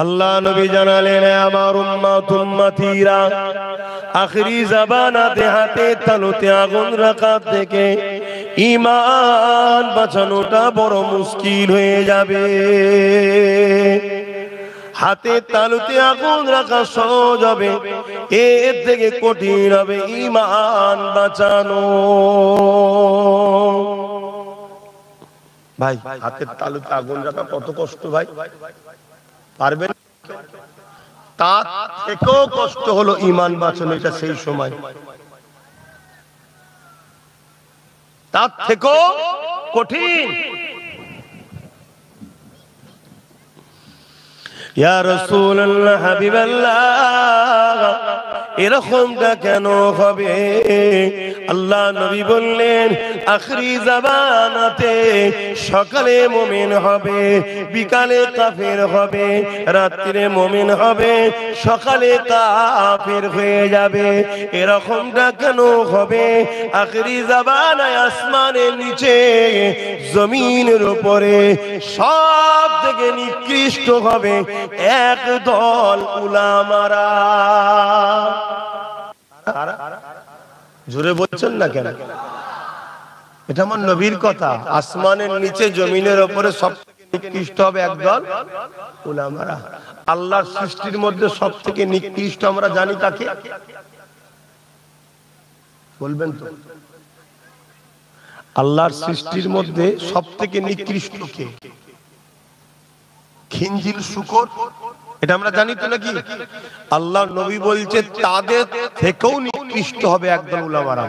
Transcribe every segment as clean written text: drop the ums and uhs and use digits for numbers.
আল্লাহ নবী জানালেন, আমার উম্মতীরা আখিরি জামানাতে হাতে তালুতে আগুন রাখা থেকে ঈমান বাঁচানোটা বড় মুশকিল হয়ে যাবে। হাতে তালুতে আগুন রাখা সহজ হবে, এর থেকে কঠিন হবে ঈমান বাঁচানো। ভাই, হাতের তালুতে আগুন রাখা কত কষ্ট ভাই, পারবেন? তার থেকেও কষ্ট হলো ঈমান বাঁচানো, এটা সেই সময় তার থেকেও কঠিন। ইয়া রাসূলুল্লাহ, হাবিবাল্লাহ, এরকমটা কেন হবে? আল্লাহ নবী বললেন, আখিরি জামানাতে সকালে মুমিন হবে, বিকালে কাফের হবে, রাত্রে মুমিন হবে, সকালে কাফের হয়ে যাবে। এরকমটা কেন হবে? আখিরি জামানায় আসমানের নিচে জমিনের উপরে সব থেকে নিকৃষ্ট হবে এক দল উলামারা। জোরে বলছেন না কেন? এটা আমার নবীর কথা। আসমানের নিচে জমিনের উপরে সব থেকে নিকৃষ্ট হবে একদল উলামারা। আল্লাহর সৃষ্টির মধ্যে সব থেকে নিকৃষ্ট আমরা জানি তাকে, বলবেন তো? আল্লাহর সৃষ্টির মধ্যে সব থেকে নিকৃষ্ট কে? খিঞ্জিল, শূকর, এটা আমরা জানি তো নাকি? আল্লাহ নবী বলছে তাদের থেকেও নিকৃষ্ট হবে একদল উলামারা।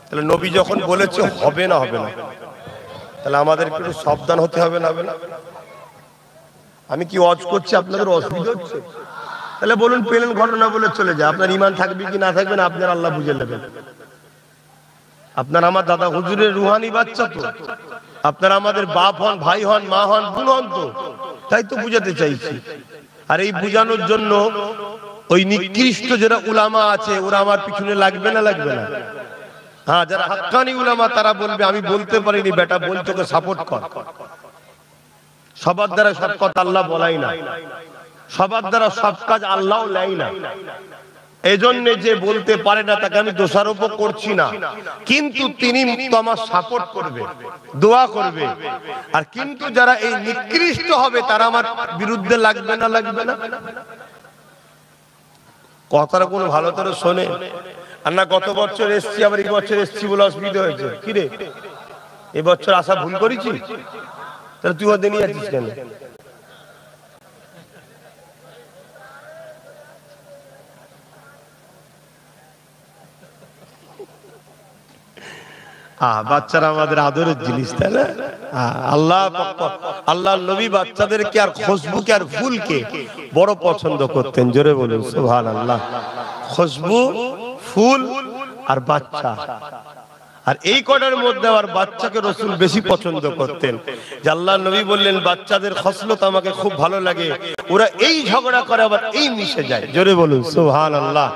তাহলে নবী যখন বলেছে হবে না, হবে না, তাহলে আমাদের একটু সাবধান হতে হবে না? হবে না? আমি কি ওয়াজ করছি, আপনাদের অসুবিধা হচ্ছে? তাহলে বলুন, পেলেন ঘটনা বলে চলে যায়। আপনার ঈমান থাকবে কি না থাকবে না আপনার আল্লাহ বুঝে নেবেন। আপনার আমার দাদা হুজুরের রুহানি বাচ্চা তো, আপনারা আমাদের বাপ হন, ভাই হন, মা হন, বোন হন, তো তাই তো বুঝাতে চাইছি। আর এই বুঝানোর জন্য ওই নিকৃষ্ট যারা উলামা আছে ওরা আমার পিছনে লাগবে না? লাগবে না? হ্যাঁ, যারা হাক্কানি উলামা তারা বলবে আমি বলতে পারিনি, বেটা বল, তোকে সাপোর্ট কর। সবার দ্বারা সব কথা আল্লাহ বলাই না, সবার দ্বারা সব কাজ আল্লাহও নেয় না। এজন্য যে বলতে পারে না তাকে আমি দোষারোপ করছি না, কিন্তু তিনি তোমার সাপোর্ট করবে, দোয়া করবে। আর কিন্তু যারা এই নিকৃষ্ট হবে তারা আমার বিরুদ্ধে লাগবে না? লাগবে না? কথাটা কোনো ভালো করে শোনে। আর না গত বছর এসছি, আবার এই বছর এসছি বলে অসুবিধা হয়েছে? কিরে, এবছর আসা ভুল করেছি? তাহলে তুই ওদের নিয়ে আছিস কেন? বাচ্চারা আমাদের আদরের জিনিস, তাই না? আল্লাহ নবী বাচ্চাদেরকে আর খুশবুকে আর ফুলকে বড় পছন্দ করতেন। জোরে বলুন সুবহানাল্লাহ। খুশবু, ফুল আর বাচ্চা, আর এই কটার মধ্যে আবার বাচ্চাকে রাসূল বেশি পছন্দ করতেন। যে আল্লাহ নবী বললেন, বাচ্চাদের খসলত আমাকে খুব ভালো লাগে, ওরা এই ঝগড়া করে আবার এই মিশে যায়। জোরে বলুন সুবহানাল্লাহ।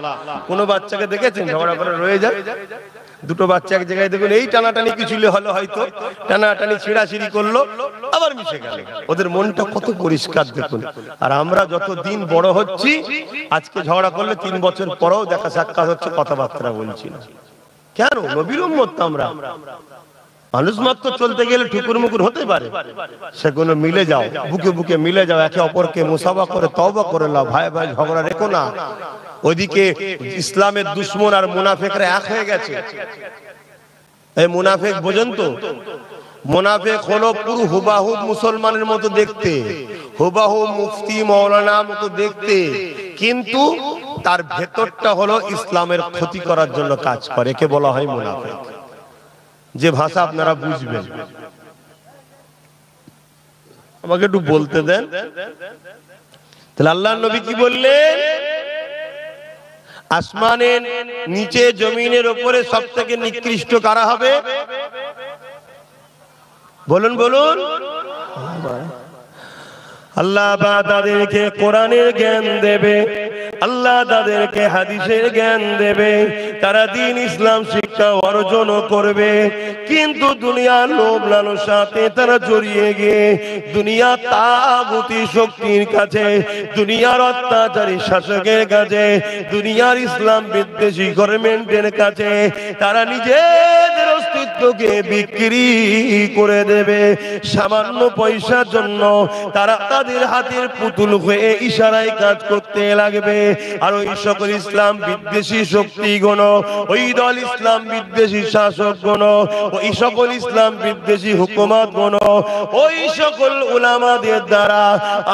কোন বাচ্চাকে দেখেছেন ঝগড়া করে রয়ে যায়? দুটো বাচ্চা এক জায়গায় দেখবেন এই টানাটানি কিছু হলো, হয়তো টানাটানি ছিঁড়াছিঁড়ি করলো, আবার মিশে গেল। ওদের মনটা কত পরিষ্কার দেখুন। আর আমরা যত দিন বড় হচ্ছি, আজকে ঝগড়া করলে 3 বছর পরেও দেখা সাক্ষাৎ হচ্ছে, কথাবার্তা বলছি না। কেন? নবীর উম্মত তো আমরা। মানুষ মাত্র চলতে গেলে ঠুকুর মুকুর হতে পারে, সেগুলো মিলে যাও, বুকে বুকে মিলে যাও, একে অপরকে মুসাফা করে তওবা করে নাও, ভাই ভাই ঝগড়া রেখো না। ওইদিকে ইসলামের দুশমন আর মুনাফিকরা এক হয়ে গেছে। এই মুনাফিক বোঝেন তো? মুনাফিক হলো পুরো হুবাহু মুসলমানের মতো দেখতে, হুবাহু মুফতি মাওলানা মতো দেখতে, কিন্তু তার ভেতরটা হলো ইসলামের ক্ষতি করার জন্য কাজ করে। একে বলা হয় মুনাফিক। যে ভাষা আপনারা বুঝবেন, আমাকে একটু বলতে দেন। তাহলে আল্লাহর নবী কি বললেন? আসমানের নিচে জমিনের উপরে সব থেকে নিকৃষ্ট কারা হবে? বলুন বলুন। আল্লাহ তাদেরকে কোরআনের জ্ঞান দেবে, আল্লাহ তাদেরকে হাদিসের জ্ঞান দেবে, তারা দ্বীন ইসলাম শিক্ষা অর্জন করবে, কিন্তু দুনিয়ার লোভ লালসাতে তারা জড়িয়ে গিয়ে দুনিয়া তাগুতি শক্তির কাছে, দুনিয়ার অত্যাচারী শাসকের কাছে, দুনিয়ার ইসলাম বিদ্বেষী গভর্নমেন্টের কাছে তারা নিজেদের অস্তিত্বকে বিক্রি করে দেবে সামান্য পয়সার জন্য। তারা তাদের হাতের পুতুল হয়ে ইশারায় কাজ করতে লাগবে। আর ওই সকল ইসলাম বিদ্বেষী শক্তিগণ, ওই দল ইসলাম বিদ্বেষী শাসকগণ, ওই সকল ইসলাম বিদ্বেষী হুকুমতগণ, ওই সকল উলামাদের দ্বারা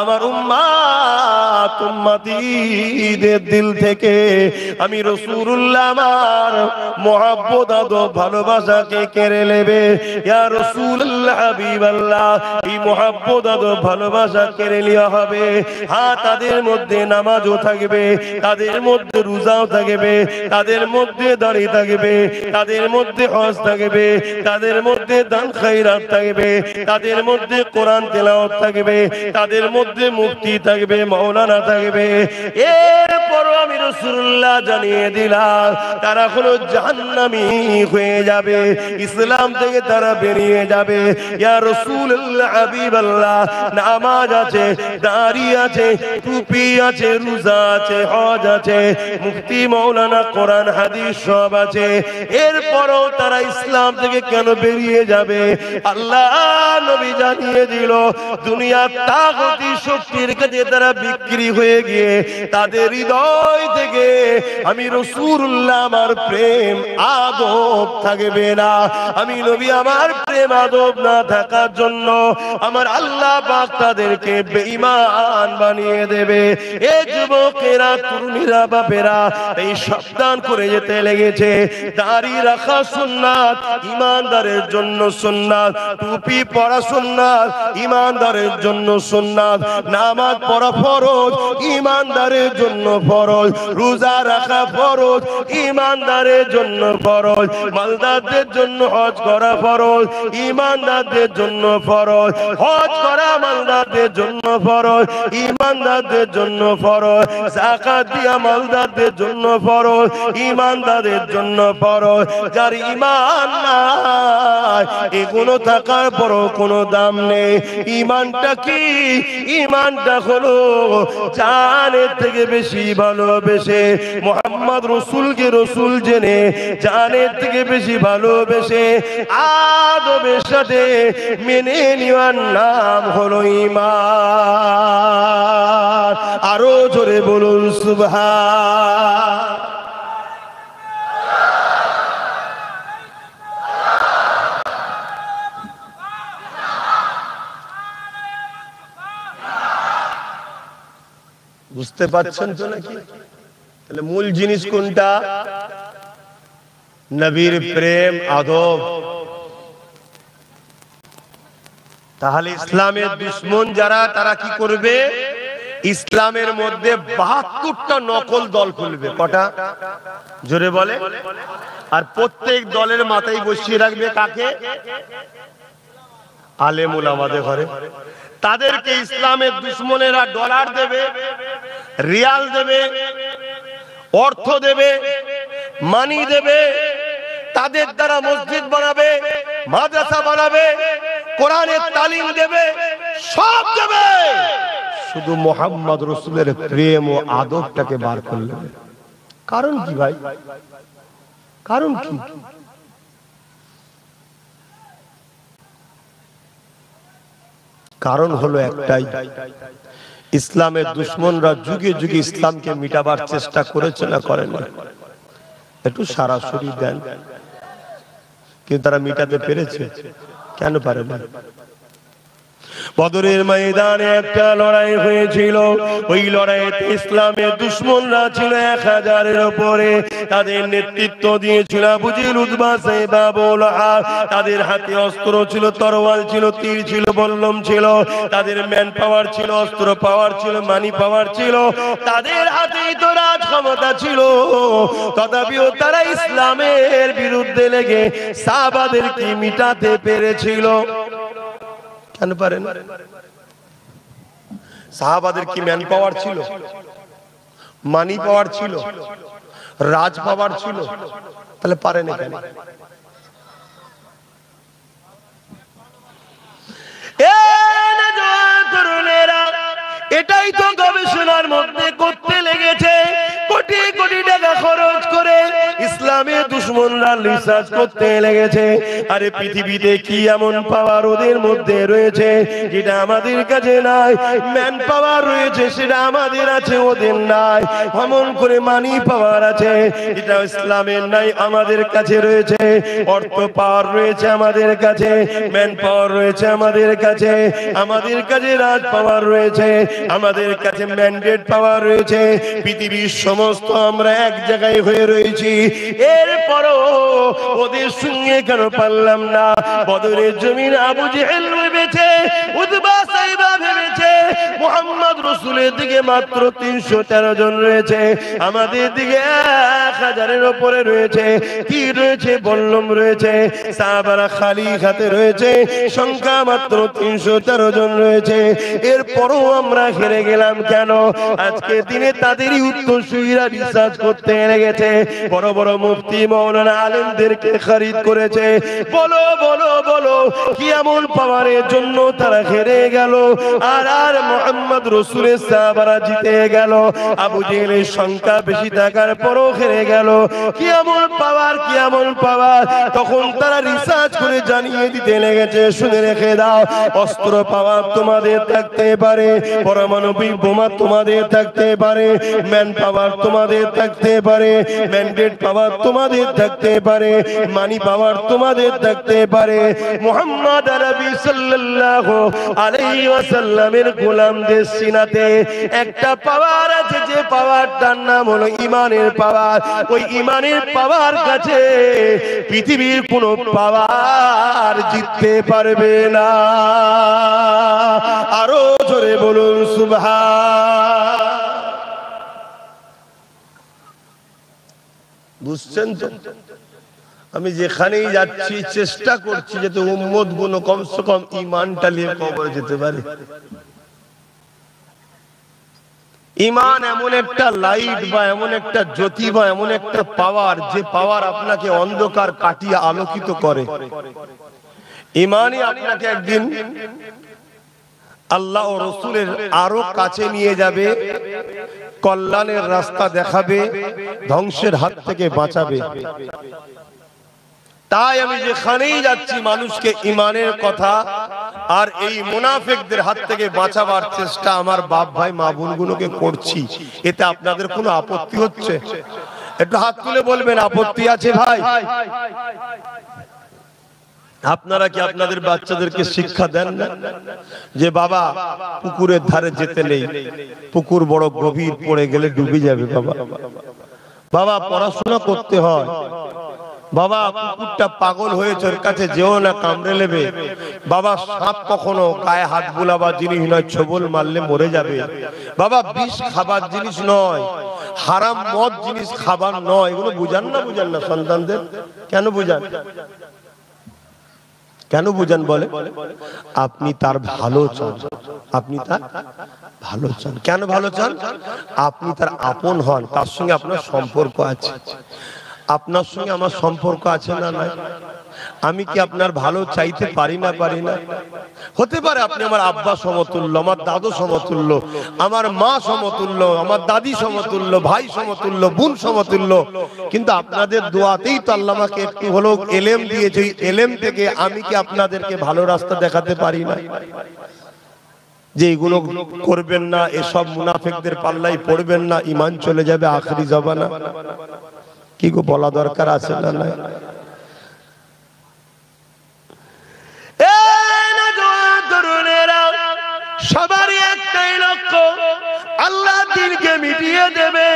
আমার উম্মাত উম্মতীদের দিল থেকে আমি রাসূলুল্লাহ আমার মুহাব্বত আদব ভালোবাসাকে কেড়ে নেবে। ইয়া রাসূলুল্লাহ হাবিবাল্লাহ, এই মুহাব্বত আদব ভালোবাসা কেড়ে নেওয়া হবে। হ্যাঁ, তাদের মধ্যে নামাজও থাকবে, তাদের মধ্যে রোজাও থাকবে, তাদের মধ্যে দাড়ি থাকবে, তাদের মধ্যে হজ থাকবে, তাদের মধ্যে দান খায়রাত থাকবে, তাদের মধ্যে কোরআন তেলাওয়াত থাকবে, তাদের মধ্যে মুফতি থাকবে, মাওলানা থাকবে। এরপরও আমি রাসূলুল্লাহ জানিয়ে দিলাম তারা হলো জাহান্নামী হয়ে যাবে, ইসলাম থেকে তারা বেরিয়ে যাবে। ইয়া রাসূলুল্লাহ হাবিবাল্লাহ, নামাজ আছে, দাড়ি আছে, টুপি আছে, রোজা আছে, হজ আছে, মুফতি মাওলানা কোরআন হাদিস সব আছে, এরপরও তারা ইসলাম থেকে কেন বেরিয়ে যাবে? আল্লাহ নবী জানিয়ে দিল দুনিয়ার তাগুতি শক্তির কাছে তারা বিক্রি হয়ে গিয়ে তাদের হৃদয় থেকে আমি রাসূলুল্লাহ আমার প্রেম আদব থাকবে না। আমি নবী আমার প্রেম আদব না থাকার জন্য আমার আল্লাহ পাক তাদেরকে বেঈমান বানিয়ে দেবে। এ যুবকেরা, তরুণীরা, বাপেরা এই সাবধান করে যেতে লেগেছে। দাড়ি রাখা সুন্নাত, ঈমানদারের জন্য সুন্নাত। টুপি পরা সুন্নাত, ঈমানদারের জন্য সুন্নাত। নামাজ পড়া ফরজ, ঈমানদারের জন্য ফরজ। রোজা রাখা ফরজ, ঈমানদারের জন্য ফরজ। মালদারদের জন্য হজ করা ফরজ, ঈমানদারদের জন্য ফরজ। হজ করা মালদারদের জন্য ফরজ, ঈমানদারদের জন্য ফরজ। যাকাত দিয়া মালদারদের জন্য ফরজ, ঈমানদারদের জন্য ফরজ। যার ঈমান নাই, এগুলো থাকার পরও কোনো দাম নেই। ঈমানটা কি? ঈমানটা হলো জানের থেকে বেশি ভালোবেসে, মুহাম্মদ রাসূলকে রাসূল জেনে জানের থেকে বেশি ভালোবেসে আদবের সাথে মেনে নেওয়ার নাম হলো ঈমান। আরো জোরে বলুন সুবহান। বুঝতে পারছেন তো নাকি? তাহলে মূল জিনিস কোনটা? নবীর প্রেম আদব। তাহলে ইসলামের দুশমন যারা, তারা কি করবে? ইসলামের মধ্যে ৭২টা নকল দল খুলবে। কটা? জোরে বলে। আর প্রত্যেক দলের মাথায় বসিয়ে রাখবে কাকে? আলেম উলামাদের ঘরে। তাদেরকে ইসলামের দুশমনেরা ডলার দেবে, রিয়াল দেবে, অর্থ দেবে, মানি দেবে। তাদের দ্বারা মসজিদ বানাবে, মাদ্রাসা বানাবে, কোরআনের তালিম দেবে, সব দেবে। শুধু মুহাম্মদ রাসূলের প্রেম ও আদবটাকে বার করলে। কারণ কি ভাই? কারণ কি? কারণ হলো একটাই, ইসলামের দুশমনরা যুগে যুগে ইসলামকে মিটাবার চেষ্টা করেছে না করে না? একটু সরাসরি দেন, কিন্তু তারা মিটাতে পেরেছে? কেন পারে না? বদরের ময়দানে একটা লড়াই হয়েছিল। ওই লড়াইতে ইসলামের দুশমনরা ছিল ১০০০-এর উপরে। তাদের নেতৃত্ব দিয়েছিল আবু জেহেল, উতবা, সাইবা, আবু লাহাব। তাদের হাতে অস্ত্র ছিল, তরোয়াল ছিল, তীর ছিল, বল্লম ছিল। তাদের ম্যান পাওয়ার ছিল, অস্ত্র পাওয়ার ছিল, মানি পাওয়ার ছিল। তাদের হাতেই তো রাজ ক্ষমতা ছিল। তথাপিও তারা ইসলামের বিরুদ্ধে লেগে সাহাবাদেরকে মিটাতে পেরেছিল। কেন পারেন? সাহাবাদের কি ম্যান পাওয়ার ছিল, মানি পাওয়ার ছিল, রাজ পাওয়ার ছিল? তাহলে পারে না কেন? এটাই তো গবেষণার মধ্যে করতে লেগেছে, কোটি কোটি টাকা খরচ করে ইসলামের দুশমনরা রিসার্চ করতে লেগেছে। আরে পৃথিবীতে কি এমন পাওয়ার ওদের মধ্যে রয়েছে যেটা আমাদের কাছে নাই? ম্যান পাওয়ার রয়েছে, সেটা আমাদের আছে, ওদের নাই। এমন করে মানি পাওয়ার আছে, এটা ইসলামের নাই, আমাদের কাছে রয়েছে। অর্থ পাওয়ার রয়েছে আমাদের কাছে, ম্যান পাওয়ার রয়েছে আমাদের কাছে, আমাদের কাছে রাজ পাওয়ার রয়েছে, আমাদের কাছে ম্যান্ডেট পাওয়ার রয়েছে। পৃথিবীর সমস্ত আমরা এক জায়গায় হয়ে রয়েছি, এরপরও ওদের সঙ্গে কেন পারলাম না? বদরের জমিন আবু জেহেল ভেবেছে, উতবা সাইবা ভেবেছে মুহাম্মদ রাসূলের দিকে মাত্র 313 জন রয়েছে, আমাদের দিকে 1000-এর উপরে রয়েছে। কি রয়েছে? বল্লম রয়েছে। সাহাবারা খালি হাতে রয়েছে, সংখ্যা মাত্র 313 জন রয়েছে। এরপরও আমরা হেরে গেলাম কেন? আজকে দিনে তাদেরই উত্তরসূরিরা রিসার্চ করতে লেগেছে, বড় বড় মুফতি মাওলানা আলেমদেরকে খরিদ করেছে। বলো বলো বলো, কি এমন পাওয়ারের জন্য তারা হেরে গেল? আর মুহাম্মদ রাসূলের সাহাবারা জিতে গেল। আবু জেহেলের সংখ্যা বেশি থাকার পরও হেরে গেল। কি এমন পাওয়ার, কি এমন পাওয়ার? তখন তারা রিসার্চ করে জানিয়ে দিতে লেগেছে, শুনে রেখে দাও, অস্ত্র পাওয়ার তোমাদের থাকতে পারে, পারমাণবিক বোমা তোমাদের থাকতে পারে, ম্যান পাওয়ার তোমাদের থাকতে পারে, ম্যান্ডেট পাওয়ার তোমাদের থাকতে পারে, মানি পাওয়ার তোমাদের থাকতে পারে। মুহাম্মদ আরবি সাল্লাল্লাহু আলাইহি ওয়াসাল্লামের গোলামদের সিনাতে একটা পাওয়ার আছে, যে পাওয়ারটার নাম হলো ঈমানের পাওয়ার। ওই ঈমানের পাওয়ার কাছে পৃথিবীর কোনো পাওয়ার জিততে পারবে না। আরো জোরে বলুন সুবহান। বুঝছেন তো? আমি যেখানেই যাচ্ছি চেষ্টা করছি যাতে উম্মত গুলো কমসে কম ঈমানটা নিয়ে কবরে যেতে পারে। ঈমান এমন একটা লাইট বা এমন একটা জ্যোতি বা এমন একটা পাওয়ার, যে পাওয়ার আপনাকে অন্ধকার কাটিয়ে আলোকিত করে। ঈমানই আপনাকে একদিন আল্লাহ ও রাসূলের আরো কাছে নিয়ে যাবে, কল্যাণের রাস্তা দেখাবে, ধ্বংসের হাত থেকে বাঁচাবে। তাই আমি যেখানেই যাচ্ছি মানুষকে ঈমানের কথা আর এই মুনাফিকদের হাত থেকে বাঁচাবার চেষ্টা আমার বাপ ভাই মা বোনগুলোকে করছি। এতে আপনাদের কোনো আপত্তি হচ্ছে? একটু হাত তুলে বলবেন আপত্তি আছে ভাই? আপনারা কি আপনাদের বাচ্চাদেরকে শিক্ষা দেন না যে বাবা পুকুরের ধারে যেতে নেই, পুকুর বড় গভীর, পড়ে গেলে ডুবে যাবে, বাবা বাবা পড়াশোনা করতে হয়, বাবা কুকুরটা পাগল হয়েছে ওর কাছে যেও না, কামড়ে নেবে, বাবা সাপ কখনো গায়ে হাত বুলাবার জিনিস নয়, ছোবল মারলে মরে যাবে, বাবা বিষ খাবার জিনিস নয়, হারাম মদ জিনিস খাবার নয়। এগুলো বুঝান না? বুঝান না সন্তানদের? কেন বুঝান? কেন বুঝান বলে? আপনি তার ভালো চান, আপনি তার ভালো চান। কেন ভালো চান? আপনি তার আপন হন, তার সঙ্গে আপনার সম্পর্ক আছে। আপনার সঙ্গে আমার সম্পর্ক আছে না নাই? আমি কি আপনার ভালো চাইতে পারি না? পারি না? হতে পারে আপনি আমার আব্বা সমতুল্য, আমার দাদু সমতুল্য, আমার মা সমতুল্য, আমার দাদি সমতুল্য, ভাই সমতুল্য, বোন সমতুল্য, কিন্তু আপনাদের দোয়াতেই তো আল্লাহ আমাকে একটু হলেও এলেম দিয়েছে। এই এলেম থেকে আমি কি আপনাদেরকে ভালো রাস্তা দেখাতে পারি না? যে এগুলো করবেন না, এসব মুনাফিকদের পাল্লাই পড়বেন না, ঈমান চলে যাবে আখেরি জামানা। কি গো বলা দরকার আছে না নাই? সবারই একটাই লক্ষ্য, আল্লাহ দ্বীনকে মিটিয়ে দেবে,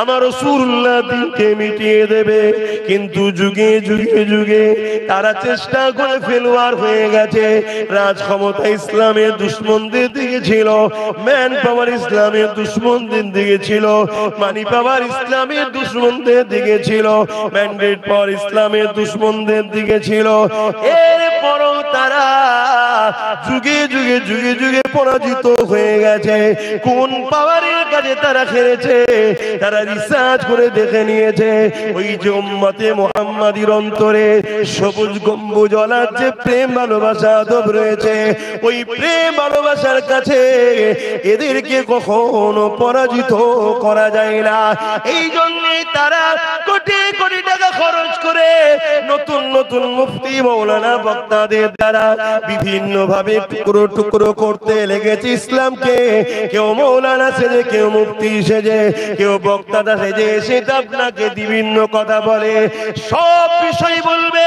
আমার রাসূলুল্লাহ দ্বীনকে মিটিয়ে দেবে। কিন্তু যুগে যুগে যুগে তারা চেষ্টা করে ফেলোয়ার হয়ে গেছে। রাজ ক্ষমতা ইসলামের দুশমনদের দিকে ছিল, ম্যান পাওয়ার ইসলামের দুশমনদের দিকে ছিল, মানি পাওয়ার ইসলামের দুশমনদের দিকে ছিল, ম্যান্ডেট পাওয়ার ইসলামের দুশমনদের দিকে ছিল। এরপরও তারা যুগে যুগে যুগে যুগে পরাজিত হয়ে গেছে। কোন পাওয়ারের কাছে তারা খেলেছে, তারা রিসার্চ করে দেখে নিয়েছে। ওই যে উম্মতে মুহাম্মাদির অন্তরে সবুজ গম্বুজওয়ালার যে প্রেম ভালোবাসা আদব রয়েছে, ওই প্রেম ভালোবাসার কাছে এদেরকে কখনো পরাজিত করা যায় না। এই জন্যই তারা কোটি কোটি টাকা খরচ করে নতুন নতুন মুফতি মাওলানা বক্তাদের দ্বারা বিভিন্ন ভাবে টুকরো টুকরো করতে লেগেছে ইসলামকে। কেউ মাওলানা সেজে, কেউ মুফতি সেজে, কেউ বক্তাটা সেজে সেটা আপনাকে বিভিন্ন কথা বলে। সব বিষয় বলবে,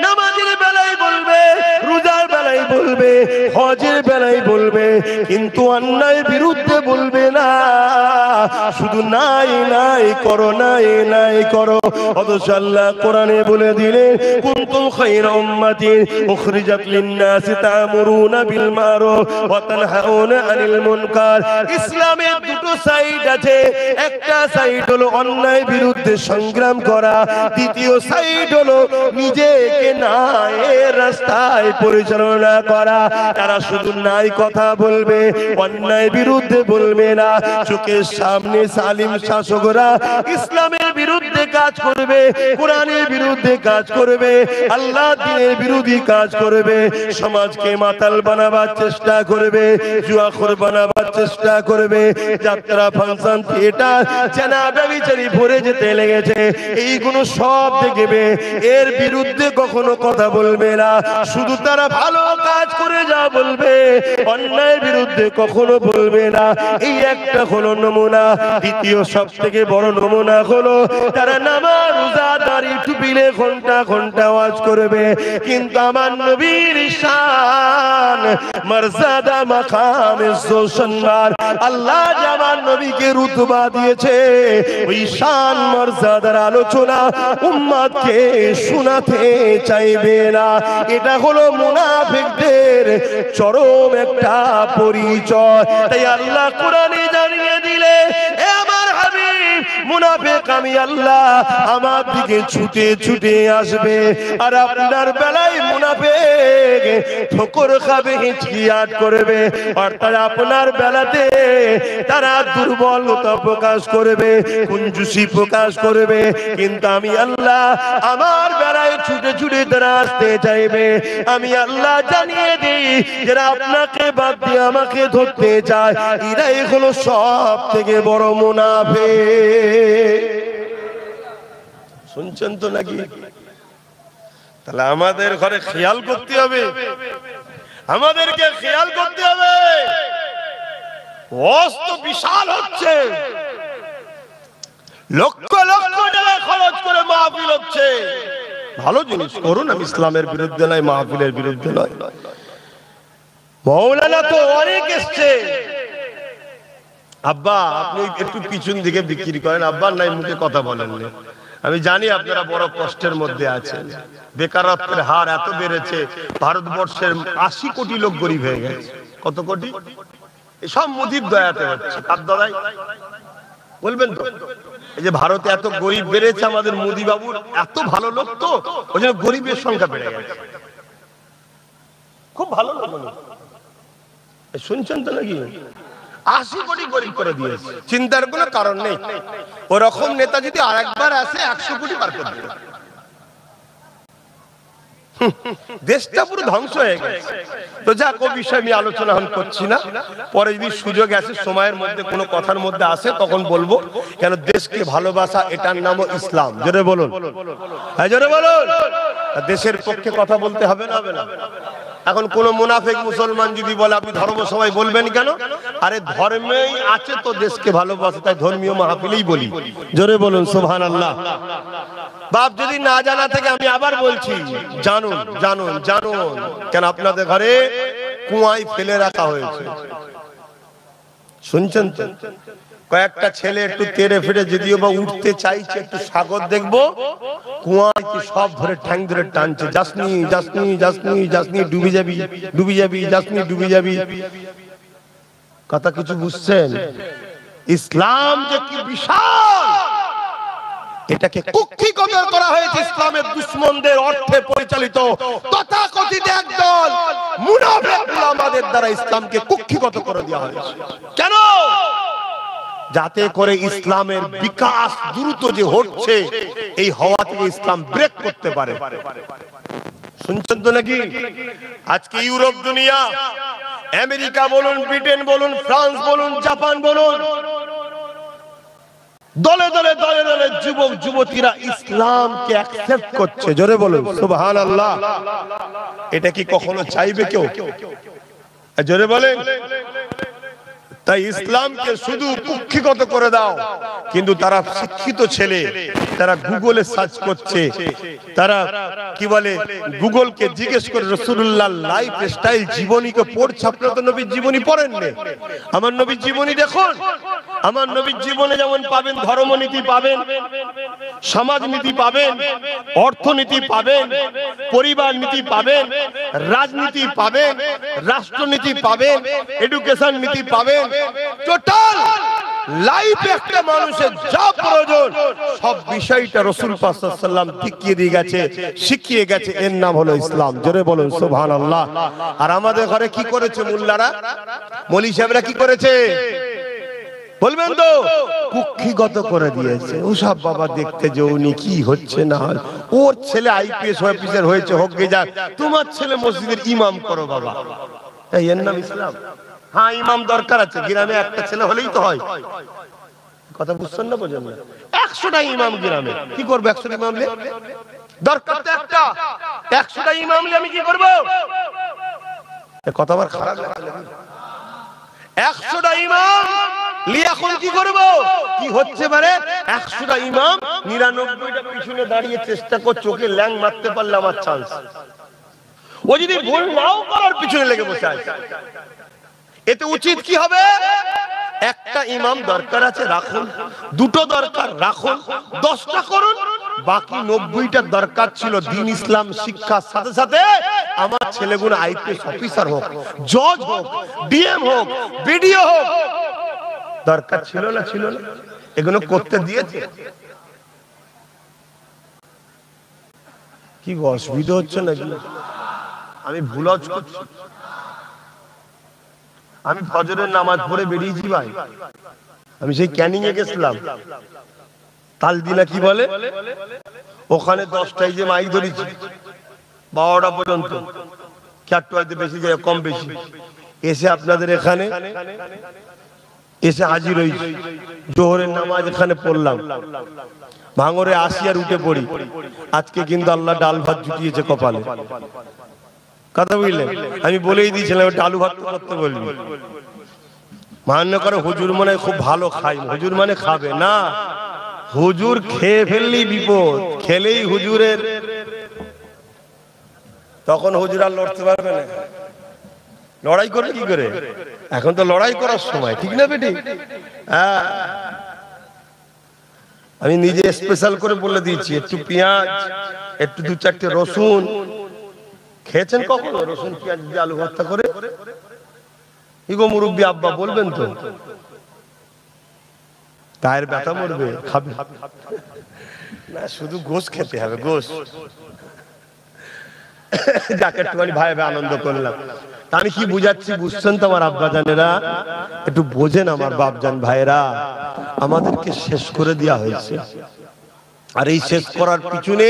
নামাজের বেলায় বলবে, রোজার বেলায় বলবে, হজের বেলায় বলবে, কিন্তু অন্যায়ের বিরুদ্ধে বলবে না। শুধু নাই নাই করো, নাই নাই করো। অথচ আল্লাহ কোরআনে বলে দিলেন, কুনতুম খায়রা উম্মাতিন উখরিজাত লিন-নাসি তা'মুরুনা বিল মারুফ ওয়া তানহাউনা আনিল মুনকার। ইসলামের দুটো সাইড আছে। একটা সাইড হলো অন্যায়ের বিরুদ্ধে সংগ্রাম করা, দ্বিতীয় সাইড হলো নিজেকে ন্যায়ের রাস্তায় পরিচালনা করা। তারা শুধু নাই কথা বলবে, অন্যায় বিরুদ্ধে বলবে না। চোখের সামনে জালিম শাসকরা ইসলামের বিরুদ্ধে কাজ করবে, কোরআনের বিরুদ্ধে কাজ করবে, আল্লাহ দ্বীনের বিরোধী কাজ করবে, সমাজকে মাতাল বানাবার চেষ্টা করবে, জুয়াখোর বানাবার চেষ্টা করবে। যাত্রা, ফাংশন, থিয়েটার, জানাজা বিচারি ভরে যেতে লেগেছে। এইগুলো সব দেখবে, এর বিরুদ্ধে কখনো কথা বলবে না। শুধু তারা ভালো কাজ করে যা বলবে, অন্যায়ের বিরুদ্ধে কখনো বলবে না। এই একটা হলো নমুনা। দ্বিতীয় সব থেকে বড় নমুনা হলো তারা নামাজ, রোজা, দাড়ি, টুপিলে ঘন্টা ঘন্টা ওয়াজ করবে, কিন্তু আমার নবীর শান, মর্যাদা, মাকাম, ইজ্জত, সম্মান আল্লাহ যে আমার নবীকে রুতবা দিয়েছে, ওই শান মর্যাদার আলোচনা উম্মতকে শোনাতে চাইবে না। এটা হলো মুনাফিকদের চরম একটা পরিচয়। তাই আল্লাহ কোরআনে জানিয়ে দিলে, এ আমার হাবিব, মুনাফিক আমি আল্লাহ, আমার দিকে ছুটে ছুটে আসবে, আর আপনার বেলায় মুনাফিক ঠোকর খাবে, হিচকিয়াট করবে। অর্থাৎ আপনার বেলাতে তারা দুর্বলতা প্রকাশ করবে, কুঞ্জুসি প্রকাশ করবে, কিন্তু আমি আল্লাহ আমার বেলায় ছুটে ছুটে তারা আসতে চাইবে। আমি আল্লাহ জানিয়ে দিই, যারা আপনাকে বাদ দিয়ে আমাকে ধরতে চায়, এরাই হলো সব থেকে বড় মুনাফিক। শুনছেন তো নাকি? তাহলে আমাদের ঘরে খেয়াল করতে হবে, আমাদেরকে খেয়াল করতে হবে। অস্ত বিশাল হচ্ছে, লক্ষ লক্ষ টাকা খরচ করে মাহফিল হচ্ছে। ভালো জিনিস করুন, আমি ইসলামের বিরুদ্ধে নয়, মাহফিলের বিরুদ্ধে নয়। মাওলানা তো অনেক এসছে। আব্বা আপনি একটু পিছন দিকে বিক্রি করেন, আব্বা নাই মুখে কথা বলেন না। আমি জানি আপনারা বড় কষ্টের মধ্যে আছেন, বেকারত্বের হার এত বেড়েছে, ভারতবর্ষের 80 কোটি লোক গরিব হয়ে গেছে। কত কোটি? এসব মোদির দয়াতে হচ্ছে। কার দয়ায় বলবেন তো? এই যে ভারতে এত গরিব বেড়েছে, আমাদের মোদি বাবুর এত ভালো লোক, তো ওই জন্য গরিবের সংখ্যা বেড়ে গেছে। খুব ভালো লোক। শুনছেন তো নাকি? 80 কোটি গরিব করে দিয়েছে, চিন্তার কোনো কারণ নেই। ওরকম নেতা যদি আরেকবার আসে 100 কোটি পার করে দেবে। দেশটা পুরো ধ্বংস হয়ে গেছে। তো যাক, ও বিষয় আমি আলোচনা করছি না। পরে যদি সুযোগ আসে, সময়ের মধ্যে কোনো কথার মধ্যে আসে, তখন বলবো। কেন দেশকে ভালোবাসা, এটার নামও ইসলাম। জোরে বলুন, হ্যাঁ জোরে বলুন। দেশের পক্ষে কথা বলতে হবে না, হবে না? এখন কোন মুনাফিক মুসলমান যদি বলে আপনি ধর্ম সবাই বলবেন কেন? আরে ধর্মেই আছে তো দেশকে ভালোবাসে, তাই ধর্মীয় মাহফিলেই বলি। জোরে বলুন সুবহানাল্লাহ। বাপ যদি না জানা থেকে আমি আবার বলছি, জানুন জানুন জানুন। কেন আপনাদের ঘরে কুয়ায় ফেলে রাখা হয়েছে, শুনছেন তো? কয়েকটা ছেলে একটু তেড়ে ফেড়ে যদিও বা উঠতে চাইছে, একটু সাগর দেখবো, কুয়ায় সব ধরে ঠ্যাং ধরে টানছে, যাসনি যাসনি যাসনি যাসনি, ডুবে যাবি ডুবে যাবি, যাসনি ডুবে যাবি। কথা কিছু বুঝছেন? ইসলাম যে কি বিশাল, এটাকে কুক্ষিগত করা হয়েছে ইসলামের দুশমনদের অর্থে পরিচালিত তথাকথিত একদল মুনাফিক উলামাদের দ্বারা ইসলামকে কুক্ষিগত করে দেওয়া হয়েছে। কেন? যাতে করে ইসলামের বিকাশ দ্রুত যে হচ্ছে এই হওয়া থেকে ইসলাম ব্রেক করতে পারে। শুনছেন তো নাকি? আজকে ইউরোপ দুনিয়া, আমেরিকা বলুন, ব্রিটেন বলুন, ফ্রান্স বলুন, জাপান বলুন, দলে দলে দলে দলে যুবক যুবতীরা ইসলামকে অ্যাকসেপ্ট করছে। জোরে বলুন সুবহানাল্লাহ। এটা কি কখনো চাইবে কেউ? জোরে বলেন। তাই ইসলামকে শুধু কুক্ষিগত করে দাও, কিন্তু তারা শিক্ষিত ছেলে, তারা গুগলে সার্চ করছে, তারা কি বলে গুগলকে জিজ্ঞেস করে রাসূলুল্লাহ লাইফ স্টাইল জীবনীকে পড়ছে। আপনারা তো নবীর জীবনী পড়েন না, আমার নবীর জীবনী দেখুন। আমার নবীর জীবনে যেমন পাবেন ধর্মনীতি পাবেন, সমাজনীতি পাবেন, অর্থনীতি পাবেন, পরিবার নীতি পাবেন, রাজনীতি পাবেন, রাষ্ট্রনীতি পাবেন, এডুকেশন নীতি পাবেন। টোটাল লাইফে একটা মানুষের যা প্রয়োজন সব বিষয়টা রাসূল পাক সাল্লাল্লাহু আলাইহি ওয়াসাল্লাম দেখিয়ে দিয়ে গেছে, শিখিয়ে গেছে। এর নাম হলো ইসলাম। জোরে বলুন সুবহানাল্লাহ। আর আমাদের ঘরে কি করেছে মোল্লারা, মৌলভী সাহেবরা কি করেছে বলবেন তো? কুক্ষিগত করে দিয়েছে। ওসব বাবা দেখতে যে উনি কি হচ্ছে না হয়, ওর ছেলে আইপিএস অফিসার হয়েছে, হোক গে যাক, তোমার ছেলে মসজিদের ইমাম করো বাবা। এর নাম ইসলাম? হ্যাঁ, ইমাম দরকার আছে, গ্রামে একটা ছেলে হলেই তো হয়। কথা বুঝছেন না? বোঝেন না? 100টা ইমাম গ্রামে কি করবো? 100টা ইমাম দরকার তো একটা। 100টা ইমাম আমি কি করবো? কথা আমার খারাপ লাগে। 100টা ইমাম এখন কি করব? কি হচ্ছে মানে 100টা ইমাম 99টা পিছনে দাঁড়িয়ে চেষ্টা করছে, ওকে ল্যাং মারতে পারলে আমার চান্স। ও যদি ভুল নাও করার পিছনে লেগে বসে আছে, এতে উচিত কি হবে? একটা ইমাম দরকার আছে, রাখুন। দুটো দরকার, রাখুন। 10টা করুন। বাকি 90টা দরকার ছিল দ্বীন ইসলাম শিক্ষার সাথে সাথে আমার ছেলেগুলো আইপিএস অফিসার হোক, জজ হোক, ডিএম হোক, বিডিও হোক। দরকার ছিল না? ছিল না? এগুলো করতে দিয়েছে। কি অসুবিধা হচ্ছে না? আমি ভুল করছি? আমি ফজরের নামাজ পড়ে বেরিয়েছি ভাই, আমি সেই ক্যানিং এ গেছিলাম, তালদিনা কি বলে ওখানে 10টায় যে মাইক ধরেছি 12টা পর্যন্ত, চারটে হয়তো বেশি যায়, কম বেশি। এসে আপনাদের এখানে এসে হাজির হয়েছি, জোহরের নামাজ এখানে পড়লাম, ভাঙরে আসি আর উঠে পড়ি। আজকে কিন্তু আল্লাহ ডাল ভাত জুটিয়েছে কপালে। কথা বুঝলেন? আমি বলেই দিয়েছিলাম ডালু ভাত করতে বলবি। মান্য করে হুজুর মানে খুব ভালো খাই, হুজুর মানে খাবে না। হুজুর খেয়ে ফেললেই বিপদ, খেলেই হুজুরের তখন হুজুর আর লড়তে পারবে না। লড়াই করবে কি করে? এখন তো লড়াই করার সময়, ঠিক না বেটি? হ্যাঁ, আমি নিজে স্পেশাল করে বলে দিয়েছি, একটু পেঁয়াজ, একটু 2-4টে রসুন। খেয়েছেন কখনো রসুন পেঁয়াজ দিয়ে আলু ভর্তা করে? ইগো মুরব্বী আব্বা বলবেন তো? গায়ের ব্যথা মরবে, খাবে না? শুধু গোশ খেতে হবে, গোশ। যাকে একটুখানি ভাই ভাই আনন্দ করলাম। তা আমি কি বুঝাচ্ছি বুঝছেন তো আমার আব্বা জানেরা? একটু বোঝেন আমার বাপজান ভাইরা। আমাদেরকে শেষ করে দেওয়া হয়েছে, আর এই শেষ করার পিছনে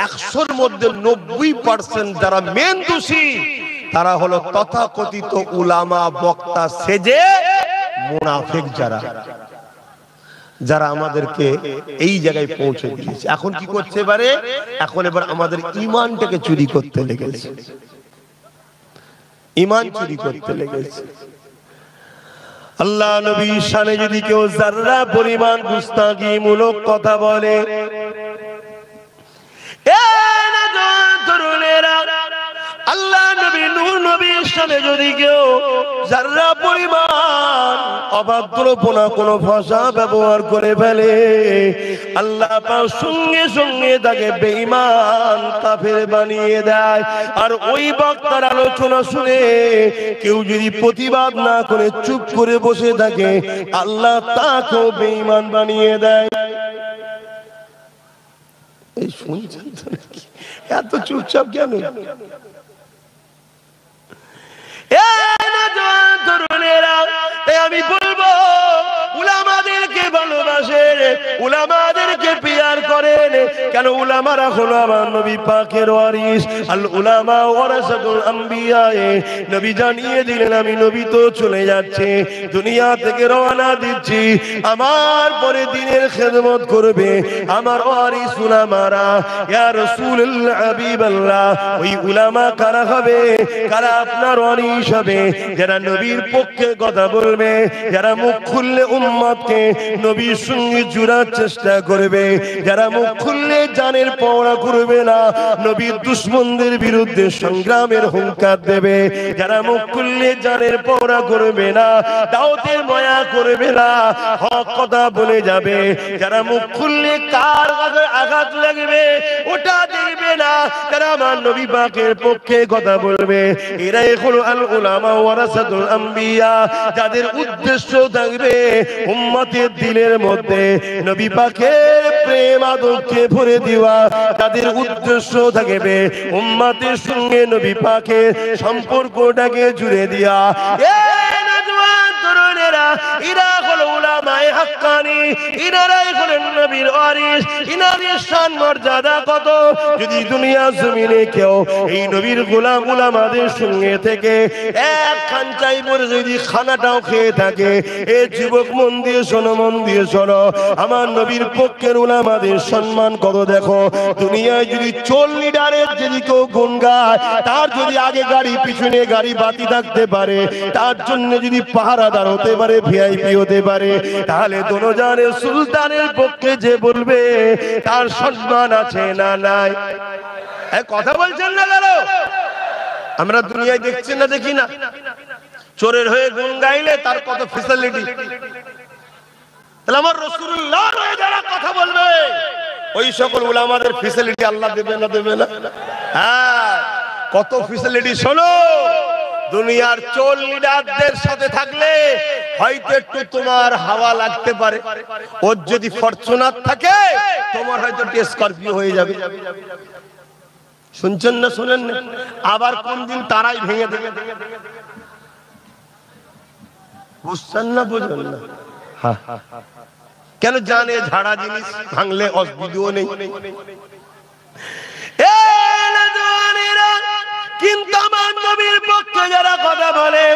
100-র মধ্যে 90% যারা মেন দোষী তারা হলো তথাকথিত উলামা, বক্তা সেজে মুনাফিক, যারা আমাদেরকে এই জায়গায় পৌঁছে দিয়েছে। এখন কি করছে এবারে? এখন এবার আমাদের ঈমানটাকে চুরি করতে লেগেছে, ঈমান চুরি করতে লেগেছে। আল্লাহ নবীর শানে যদি কেউ যারা পরিমাণ গুস্তাখীমূলক কথা বলে, আল্লাহ নবী নূহ নবীর শানে যদি কেউ যারা পরিমাণ অভদ্রপনা কোনো ভাষা ব্যবহার করে ফেলে, আল্লাহ পাক সঙ্গে সঙ্গে তাকে বেঈমান কাফের বানিয়ে দেয়। আর ওই বক্তার আলোচনা শুনে কেউ যদি প্রতিবাদ না করে চুপ করে বসে থাকে, আল্লাহ তাকেও বেঈমান বানিয়ে দেয়। এই শুনছেন তো নাকি? এত চুপচাপ কেন? আমি বলবো উলামাদেরকে ভালোবাসেন, উলামাদেরকে পিয়ার করেন। কেন? উলামারা হলো আমার নবী পাকের ওয়ারিস। আল উলামা ওয়ারাসাতুল আম্বিয়া। নবী জানিয়ে দিলেন আমি নবী তো চলে যাচ্ছে, দুনিয়া থেকে রওনা দিচ্ছি, আমার পরে দিনের খেদমত করবে আমার ওয়ারিস উলামারা। ইয়া রাসূলুল্লাহ হাবিবাল্লাহ, ওই উলামা কারা হবে? কারা আপনার ওয়ারিস হবে? যারা নবীর পক্ষে কথা বলবে, যারা মুখ খুললে উম্মতকে নবীর সঙ্গে জুড়ার চেষ্টা করবে, যারা মুখ খুললে জানের পাওয়া করবে না, নবীর দুশমনদের বিরুদ্ধে সংগ্রামের হুঙ্কার দেবে, যারা মুখ খুললে জানের পাওয়া করবে না, দাওয়াতের মায়া করবে না, হক কথা বলে যাবে, যারা মুখ খুললে কার আঘাত লাগবে ওটা দেখবে না, যারা আমার নবী পাকের পক্ষে কথা বলবে, এরাই হলো আল উলামা ওয়ারাসাতুল আম্বিয়া। যাদের উদ্দেশ্য থাকবে উম্মতের দিলের মধ্যে নবী পাকের প্রেম আদরকে ভরে দেওয়া, তাদের উদ্দেশ্য থাকবে উম্মতের সঙ্গে নবী পাকের সম্পর্কটাকে জুড়ে দেওয়া। ইরা হলো উলামায়ে হাক্কানি, ইনারাই হলেন নবীর ওয়ারিস। ইনাদের শান মর্যাদা কত! যদি দুনিয়া জমিনে কেউ এই নবীর গোলাম উলামাদের সঙ্গে থেকে এক খানচাই পরে যদি খানাটাও খেয়ে থাকে, এ যুবক মন দিয়ে শোনো, মন দিয়ে শোনো, আমার নবীর পক্ষের উলামাদের সম্মান কত দেখো। দুনিয়ায় যদি 40 লিটারের যদি কেউ গুণ গায়, তার যদি আগে গাড়ি পিছনে গাড়ি বাতি থাকতে পারে, তার জন্য যদি পাহারাদার হতে পারে, ভিআইপি হতে পারে, তাহলে দোনোজানের সুলতানের পক্ষে যে বলবে তার সম্মান আছে না নাই? কথা বলছেন না কেন? আমরা দুনিয়ায় দেখছি না, দেখি না? চোরের হয়ে গুণ গাইলে তার কত ফ্যাসিলিটি। তাহলে আমার রাসূলুল্লাহ হয়ে যারা কথা বলবে, ওই সকল উলামাদের ফ্যাসিলিটি আল্লাহ দেবে না? দেবে না? হ্যাঁ, কত ফ্যাসিলিটি। শোনো, দুনিয়ার 40 লিডারদের সাথে থাকলে হয়তো একটু তোমার হাওয়া লাগতে পারে, ওর যদি ফরচুনার থাকে তোমার হয়তো স্করপিও হয়ে যাবে। শুনছেন না? শুনেন না? আবার কোন দিন তারাই ভেঙে দেবে। বুঝছেন না? বুঝলেন না? কেন? জানে ঝাড়া জিনিস ভাঙলে অসুবিধাও নেই। কিন্তু আমার নবীর পক্ষে যারা কথা বলে,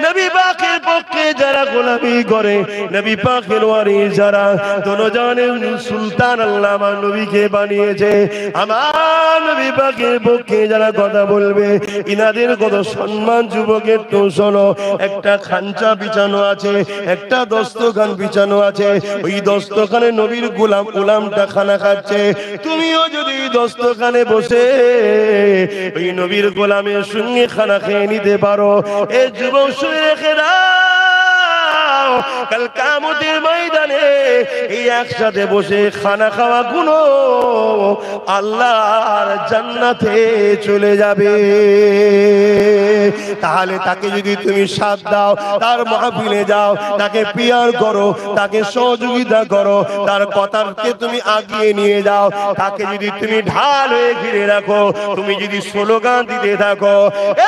নবী পাকের পক্ষে যারা গোলামি করে, নবী পাকের ওয়ারিস যারা, দোনোজানের সুলতান আল্লাহ আমার নবীকে বানিয়েছে, আমার নবী পাকের পক্ষে যারা কথা বলবে, ইনাদের কত সম্মান। যুবকের তো শোনো, একটা খাঞ্চা বিছানো আছে, একটা দস্তখান বিছানো আছে, ওই দস্তখানে নবীর গোলাম গোলামটা খানা খাচ্ছে, তুমিও যদি দস্তখানে বসে ওই নবীর গোলামের সঙ্গে খানা খেয়ে নিতে পারো, এই যুবক শুনে রেখে দাও, কাল কিয়ামতের ময়দানে এই একসাথে বসে খানা খাওয়া গুলো আল্লাহর জান্নাতে চলে যাবে। তাহলে তাকে যদি তুমি সাথ দাও, তার মাহফিলে যাও, তাকে পিয়ার করো, তাকে সহযোগিতা করো, তার কথাকে তুমি আগিয়ে নিয়ে যাও, তাকে যদি তুমি ঢাল হয়ে ঘিরে রাখো, তুমি যদি স্লোগান দিতে থাকো,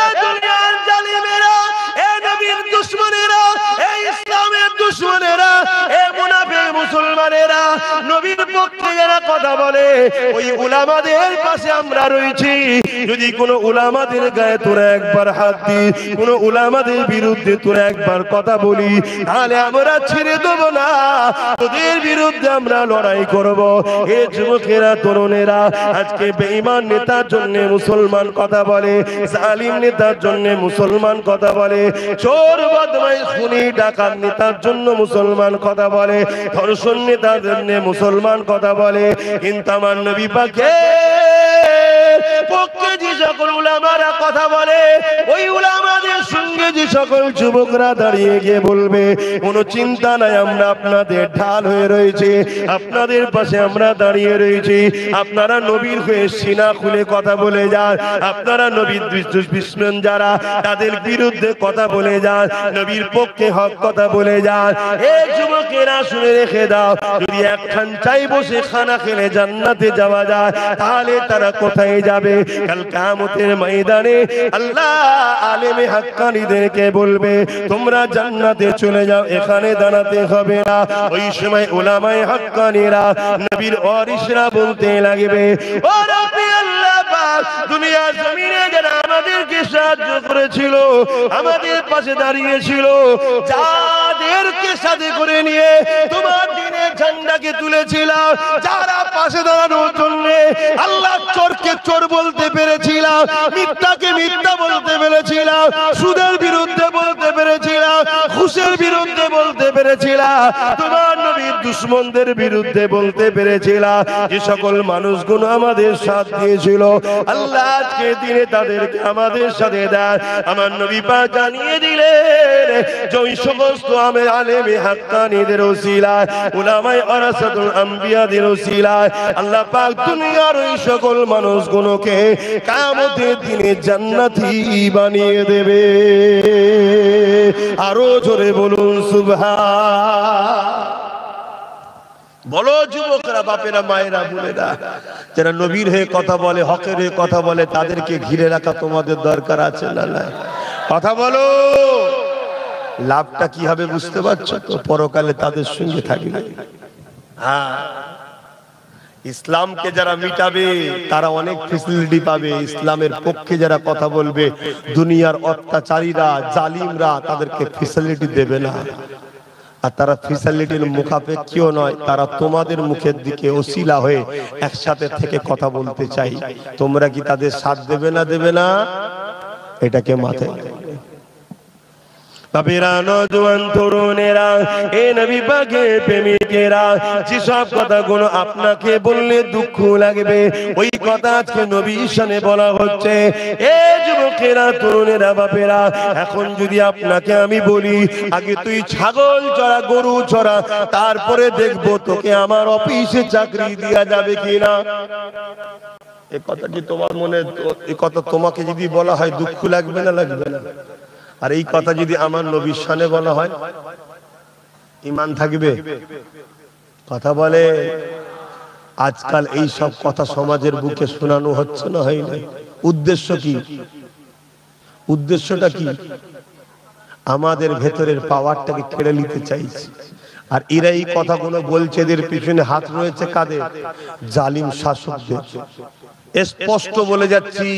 এ দুনিয়ার জালিমেরা, এ নবীর দুশমনেরা, এ ইসলামের দুশমনেরা, এ মুনাফিক মুসলমানেরা, নবীর পক্ষে যারা কথা বলে, ওই উলামাদের পাশে আমরা রয়েছি। যদি কোন উলামাদের গায়ে তোরা একবার হাত দিই, কোন উলামাদের বিরুদ্ধে তোরা একবার কথা বলি, তাহলে আমরা ছেড়ে দেব না, তোদের বিরুদ্ধে আমরা লড়াই করব। এ যুবকেরা, তরুণেরা, আজকে বেঈমান নেতার জন্য মুসলমান কথা বলে, জালিম নেতার জন্য মুসলমান কথা বলে, চোর বদমাইশ খুনি ডাকাত নেতার জন্য মুসলমান কথা বলে, ধর্ষণ নেতার জন্য মুসলমান কথা বলে, কিন্তু আমার নবী পাকের পক্ষে যে সকল উলামারা কথা বলে, ওই উলামাদের সঙ্গে যে সকল যুবকরা দাঁড়িয়ে গিয়ে বলবে, কোনো চিন্তা নাই, আমরা আপনাদের ঢাল হয়ে রয়েছে, আপনাদের পাশে আমরা দাঁড়িয়ে রয়েছি, আপনারা নবীর হয়ে সিনা খুলে কথা বলে যান, আপনারা নবীর দুশমন যারা তাদের বিরুদ্ধে কথা বলে যান, নবীর পক্ষে হক কথা বলে যান। এই যুবকেরা শুনে রেখে দাও, যদি একখান চাই বসে খানা খেলে জান্নাতে যাওয়া যায়, তাহলে তারা কোথায় যাবে? কাল কিয়ামতের ময়দানে আল্লাহ আলেমে হাক্কানীদেরকে বলবে, তোমরা জান্নাতে চলে যাও, এখানে দাঁড়াতে হবে না। ওই সময় উলামায়ে হাক্কানীরা নবীর ওয়ারিসরা বলতে লাগবে, ও রাব্বি আল্লাহ পাক, দুনিয়া জমিনে যারা আমাদেরকে সাহায্য করেছিল, আমাদের পাশে দাঁড়িয়েছিল, যাদেরকে সাথে করে নিয়ে তোমার দ্বীনের ঝান্ডাকে তুলেছিলাম, যারা পাশে দাঁড়ানোর জন্য আল্লাহ চোরকে চোর বলতে পেরেছিলাম, মিথ্যাকে মিথ্যা বলতে পেরেছিলাম, সুদের বিরুদ্ধে বলতে পেরেছিলাম, ঘুষের বিরুদ্ধে বলতে পেরেছিলাম, তোমার নবীর দুশমনদের বিরুদ্ধে বলতে পেরেছিলাম, যে সকল মানুষগুলো আমাদের সাথ দিয়েছিল, আল্লাহ আজকে দিনে তাদেরকে আমাদের সাথে দেন। আমার নবী পাক জানিয়ে দিলেন যে ওই সমস্ত আলেমে হাক্কানীদের ওসিলায়, উলামায়ে ওয়ারাসাতুল আম্বিয়াদের ওসিলায় আল্লাহ পাক দুনিয়ার ওই সকল মানুষগুলোকে কিয়ামতের দিনে জান্নাতি বানিয়ে দেবে। আরো জোরে বলুন সুবহান। বলো যুবকরা, বাপেরা, মায়েরা, বোনেরা, যারা নবীর হয়ে কথা বলে, হকের হয়ে কথা বলে, তাদেরকে ঘিরে রাখা তোমাদের দরকার আছে না নাই? কথা বলো। লাভটা কি হবে বুঝতে পারছো তো? পরকালে তাদের সঙ্গে থাকবে। হ্যাঁ, ইসলামকে যারা মিটাবে তারা অনেক ফ্যাসিলিটি পাবে। ইসলামের পক্ষে যারা কথা বলবে, দুনিয়ার অত্যাচারীরা, জালিমরা তাদেরকে ফ্যাসিলিটি দেবে না। আর তারা ফ্যাসিলিটির মুখাপেক্ষীও নয়, তারা তোমাদের মুখের দিকে ওসিলা হয়ে একসাথে থেকে কথা বলতে চাই। তোমরা কি তাদের সাথ দেবে না? দেবে না? এটাকে মাথায় বাপেরা, নওজোয়ান তরুণেরা, এ নবী পাকের প্রেমিকেরা, যেসব কথাগুলো আপনাকে বললে দুঃখ লাগবে, ওই কথা আজকে নবীর শানে বলা হচ্ছে। এ যুবকেরা, তরুণেরা, বাপেরা, এখন যদি আপনাকে আমি বলি, আগে তুই ছাগল চড়া, গরু চড়া, তারপরে দেখবো তোকে আমার অফিসে চাকরি দেয়া যাবে কিনা। এ কথা কি তোমার মনে, এ কথা তোমাকে যদি বলা হয় দুঃখ লাগবে না? লাগবে না? আর এই কথা যদি আমার নবীর শানে বলা হয়, ঈমান থাকবে? কথা বলে। আজকাল এই সব কথা সমাজের বুকে শোনানো হচ্ছে না, হয় না? উদ্দেশ্য কি? উদ্দেশ্যটা কি? আমাদের ভেতরের পাওয়ারটাকে কেড়ে নিতে চাইছে। আর এরা এই কথাগুলো বলছে, এদের পিছনে হাত রয়েছে কাদের? জালিম শাসকদের। স্পষ্ট বলে যাচ্ছি,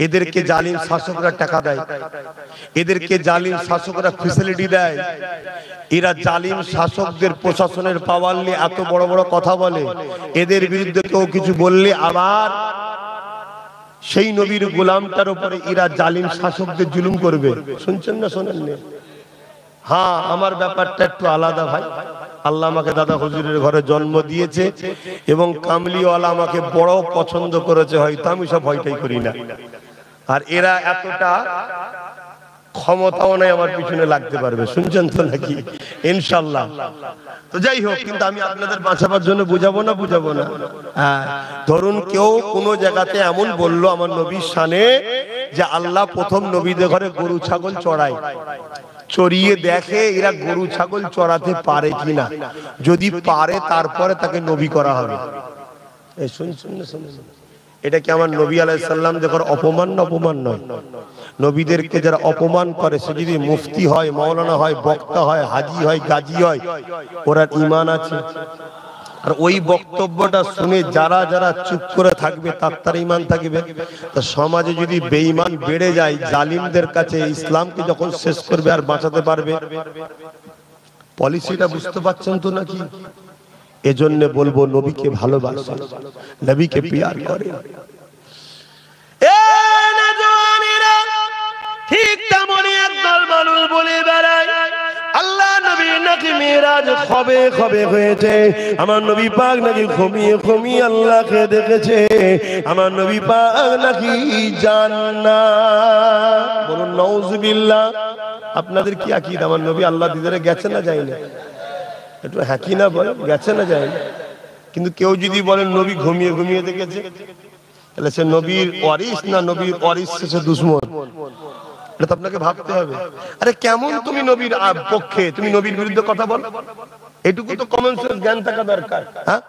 এদেরকে জালিম শাসকরা টাকা দেয়, এদেরকে জালিম শাসকরা ফ্যাসিলিটি দেয়। এরা জালিম শাসকদের প্রশাসনের পাওয়ার নিয়ে এত বড় বড় কথা বলে। এদের বিরুদ্ধে কেউ কিছু বললে আবার সেই নবীর গোলামটার উপরে এরা জালিম শাসকদের জুলুম করবে। শুনছেন না? শোনেন না? হ্যাঁ, আমার ব্যাপারটা একটু আলাদা ভাই। আল্লাহ আমাকে দাদা হুজুরের ঘরে জন্ম দিয়েছে এবং কামলিওয়ালা আমাকে বড় পছন্দ করেছে, হয়তো আমি সব ভয়টাই করি না। আর এরা এতটা ক্ষমতাও নাই আমার পিছনে লাগতে পারবে। শুনছেন তো নাকি? ইনশাআল্লাহ। তো যাই হোক, কিন্তু আমি আপনাদের বাঁচাবার জন্য বুঝাবো না, বুঝাবো না। হ্যাঁ, ধরুন কেউ কোনো জায়গাতে এমন বললো আমার নবীর শানে যে আল্লাহ প্রথম নবীদের ঘরে গরু ছাগল চড়ায়, চড়িয়ে দেখে এরা গরু ছাগল চড়াতে পারে কিনা, যদি পারে তারপরে তাকে নবী করা হবে। এটা কি আমার নবী আলাইহিস সালাম দেখো অপমান না? অপমান নয়। নবীদেরকে যারা অপমান করে, সে যদি মুফতি হয়, মাওলানা হয়, বক্তা হয়, হাজি হয়, গাজী হয়, ওরা ঈমান আছে। আর ওই বক্তব্যটা শুনে যারা যারা চুপ করে থাকবে তার ঈমান থাকবে। তো সমাজে যদি বেঈমান বেড়ে যায়, জালিমদের কাছে ইসলামকে যখন শেষ করবে আর বাঁচাতে পারবে? পলিসিটা বুঝতে পারছেন তো নাকি? এজন্য বলবো, নবীকে ভালোবাসেন, নবীকে পিয়ার করেন। ঠিক তেমনই একদল মানুষ বলে বেড়ায়, আল্লাহ নবী নবীর নাকি মেরাজ কবে কবে হয়েছে, আমার নবী পাক নাকি ঘুমিয়ে ঘুমিয়ে আল্লাহকে দেখেছে, আমার নবী পাক নাকি জান্নাত। বলুন নাউজুবিল্লাহ। আপনাদের কি আকীদা, আমার নবী আল্লাহ দিদারে গেছে না যায়নি? একটু হ্যাঁ কি না বলেন, গেছে না যায়নি? কিন্তু কেউ যদি বলেন নবী ঘুমিয়ে ঘুমিয়ে দেখেছে, তাহলে সে নবীর ওয়ারিস না নবীর ওয়ারিস সে দুশমন? এটা তো আপনাকে ভাবতে হবে। আরে কেমন তুমি নবীর পক্ষে, তুমি নবীর বিরুদ্ধে কথা বল? এটুকু তো কমন সেন্স জ্ঞান থাকা দরকার। হ্যাঁ,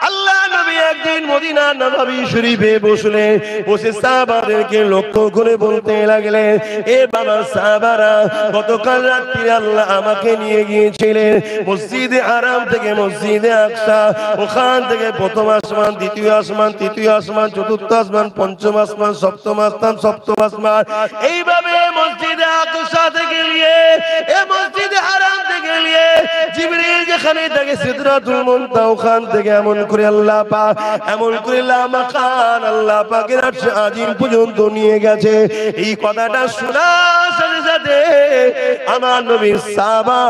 আল্লাহ নবী একদিন মদিনা নববী শরীফে বসলেন, বসে সাহাবাদেরকে লক্ষ্য করে বলতে লাগলেন, এ বাবা সাহাবারা, গতকাল রাত্রে আল্লাহ আমাকে নিয়ে গিয়েছিলেন মসজিদে হারাম থেকে মসজিদে আকসা, ওখান থেকে প্রথম আসমান, দ্বিতীয় আসমান, তৃতীয় আসমান, চতুর্থ আসমান, পঞ্চম আসমান, সপ্তম আসমান, সপ্তম আসমান, এইভাবে মসজিদে আকসা থেকে নিয়ে এ মসজিদে হারাম থেকে নিয়ে জিবরিল যেখানে থাকে সিদরাতুল মুনতাহা, ওখান থেকে এমন করে আল্লাহ পাক, এমন করে লামাকান আল্লাহ পাকের আরশে আজিম পর্যন্ত নিয়ে গেছে। এই কথাটা শোনার সাথে সাথে আমার নবীর সাহাবা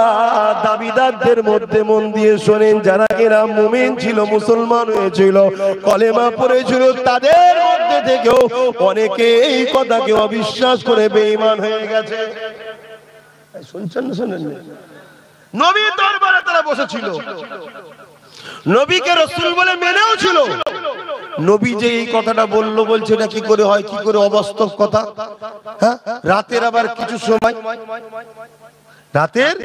দাবিদারদের মধ্যে মন দিয়ে শোনেন, যারা এরা মুমিন ছিল, মুসলমান হয়েছিল, কলেমা পড়েছিল, তাদের মধ্যে থেকেও অনেকে এই কথাকে অবিশ্বাস করে বেঈমান হয়ে গেছে। শুনছেন না শুনেন? নবীর দরবারে তারা বসেছিল, নবীকে রাসূল বলে মেনেও ছিল। নবী যে এই কথাটা বললো, বলছে এটা কি করে হয়, কি করে অবাস্তব কথা। হ্যাঁ, রাতের আবার কিছু সময়, রাতের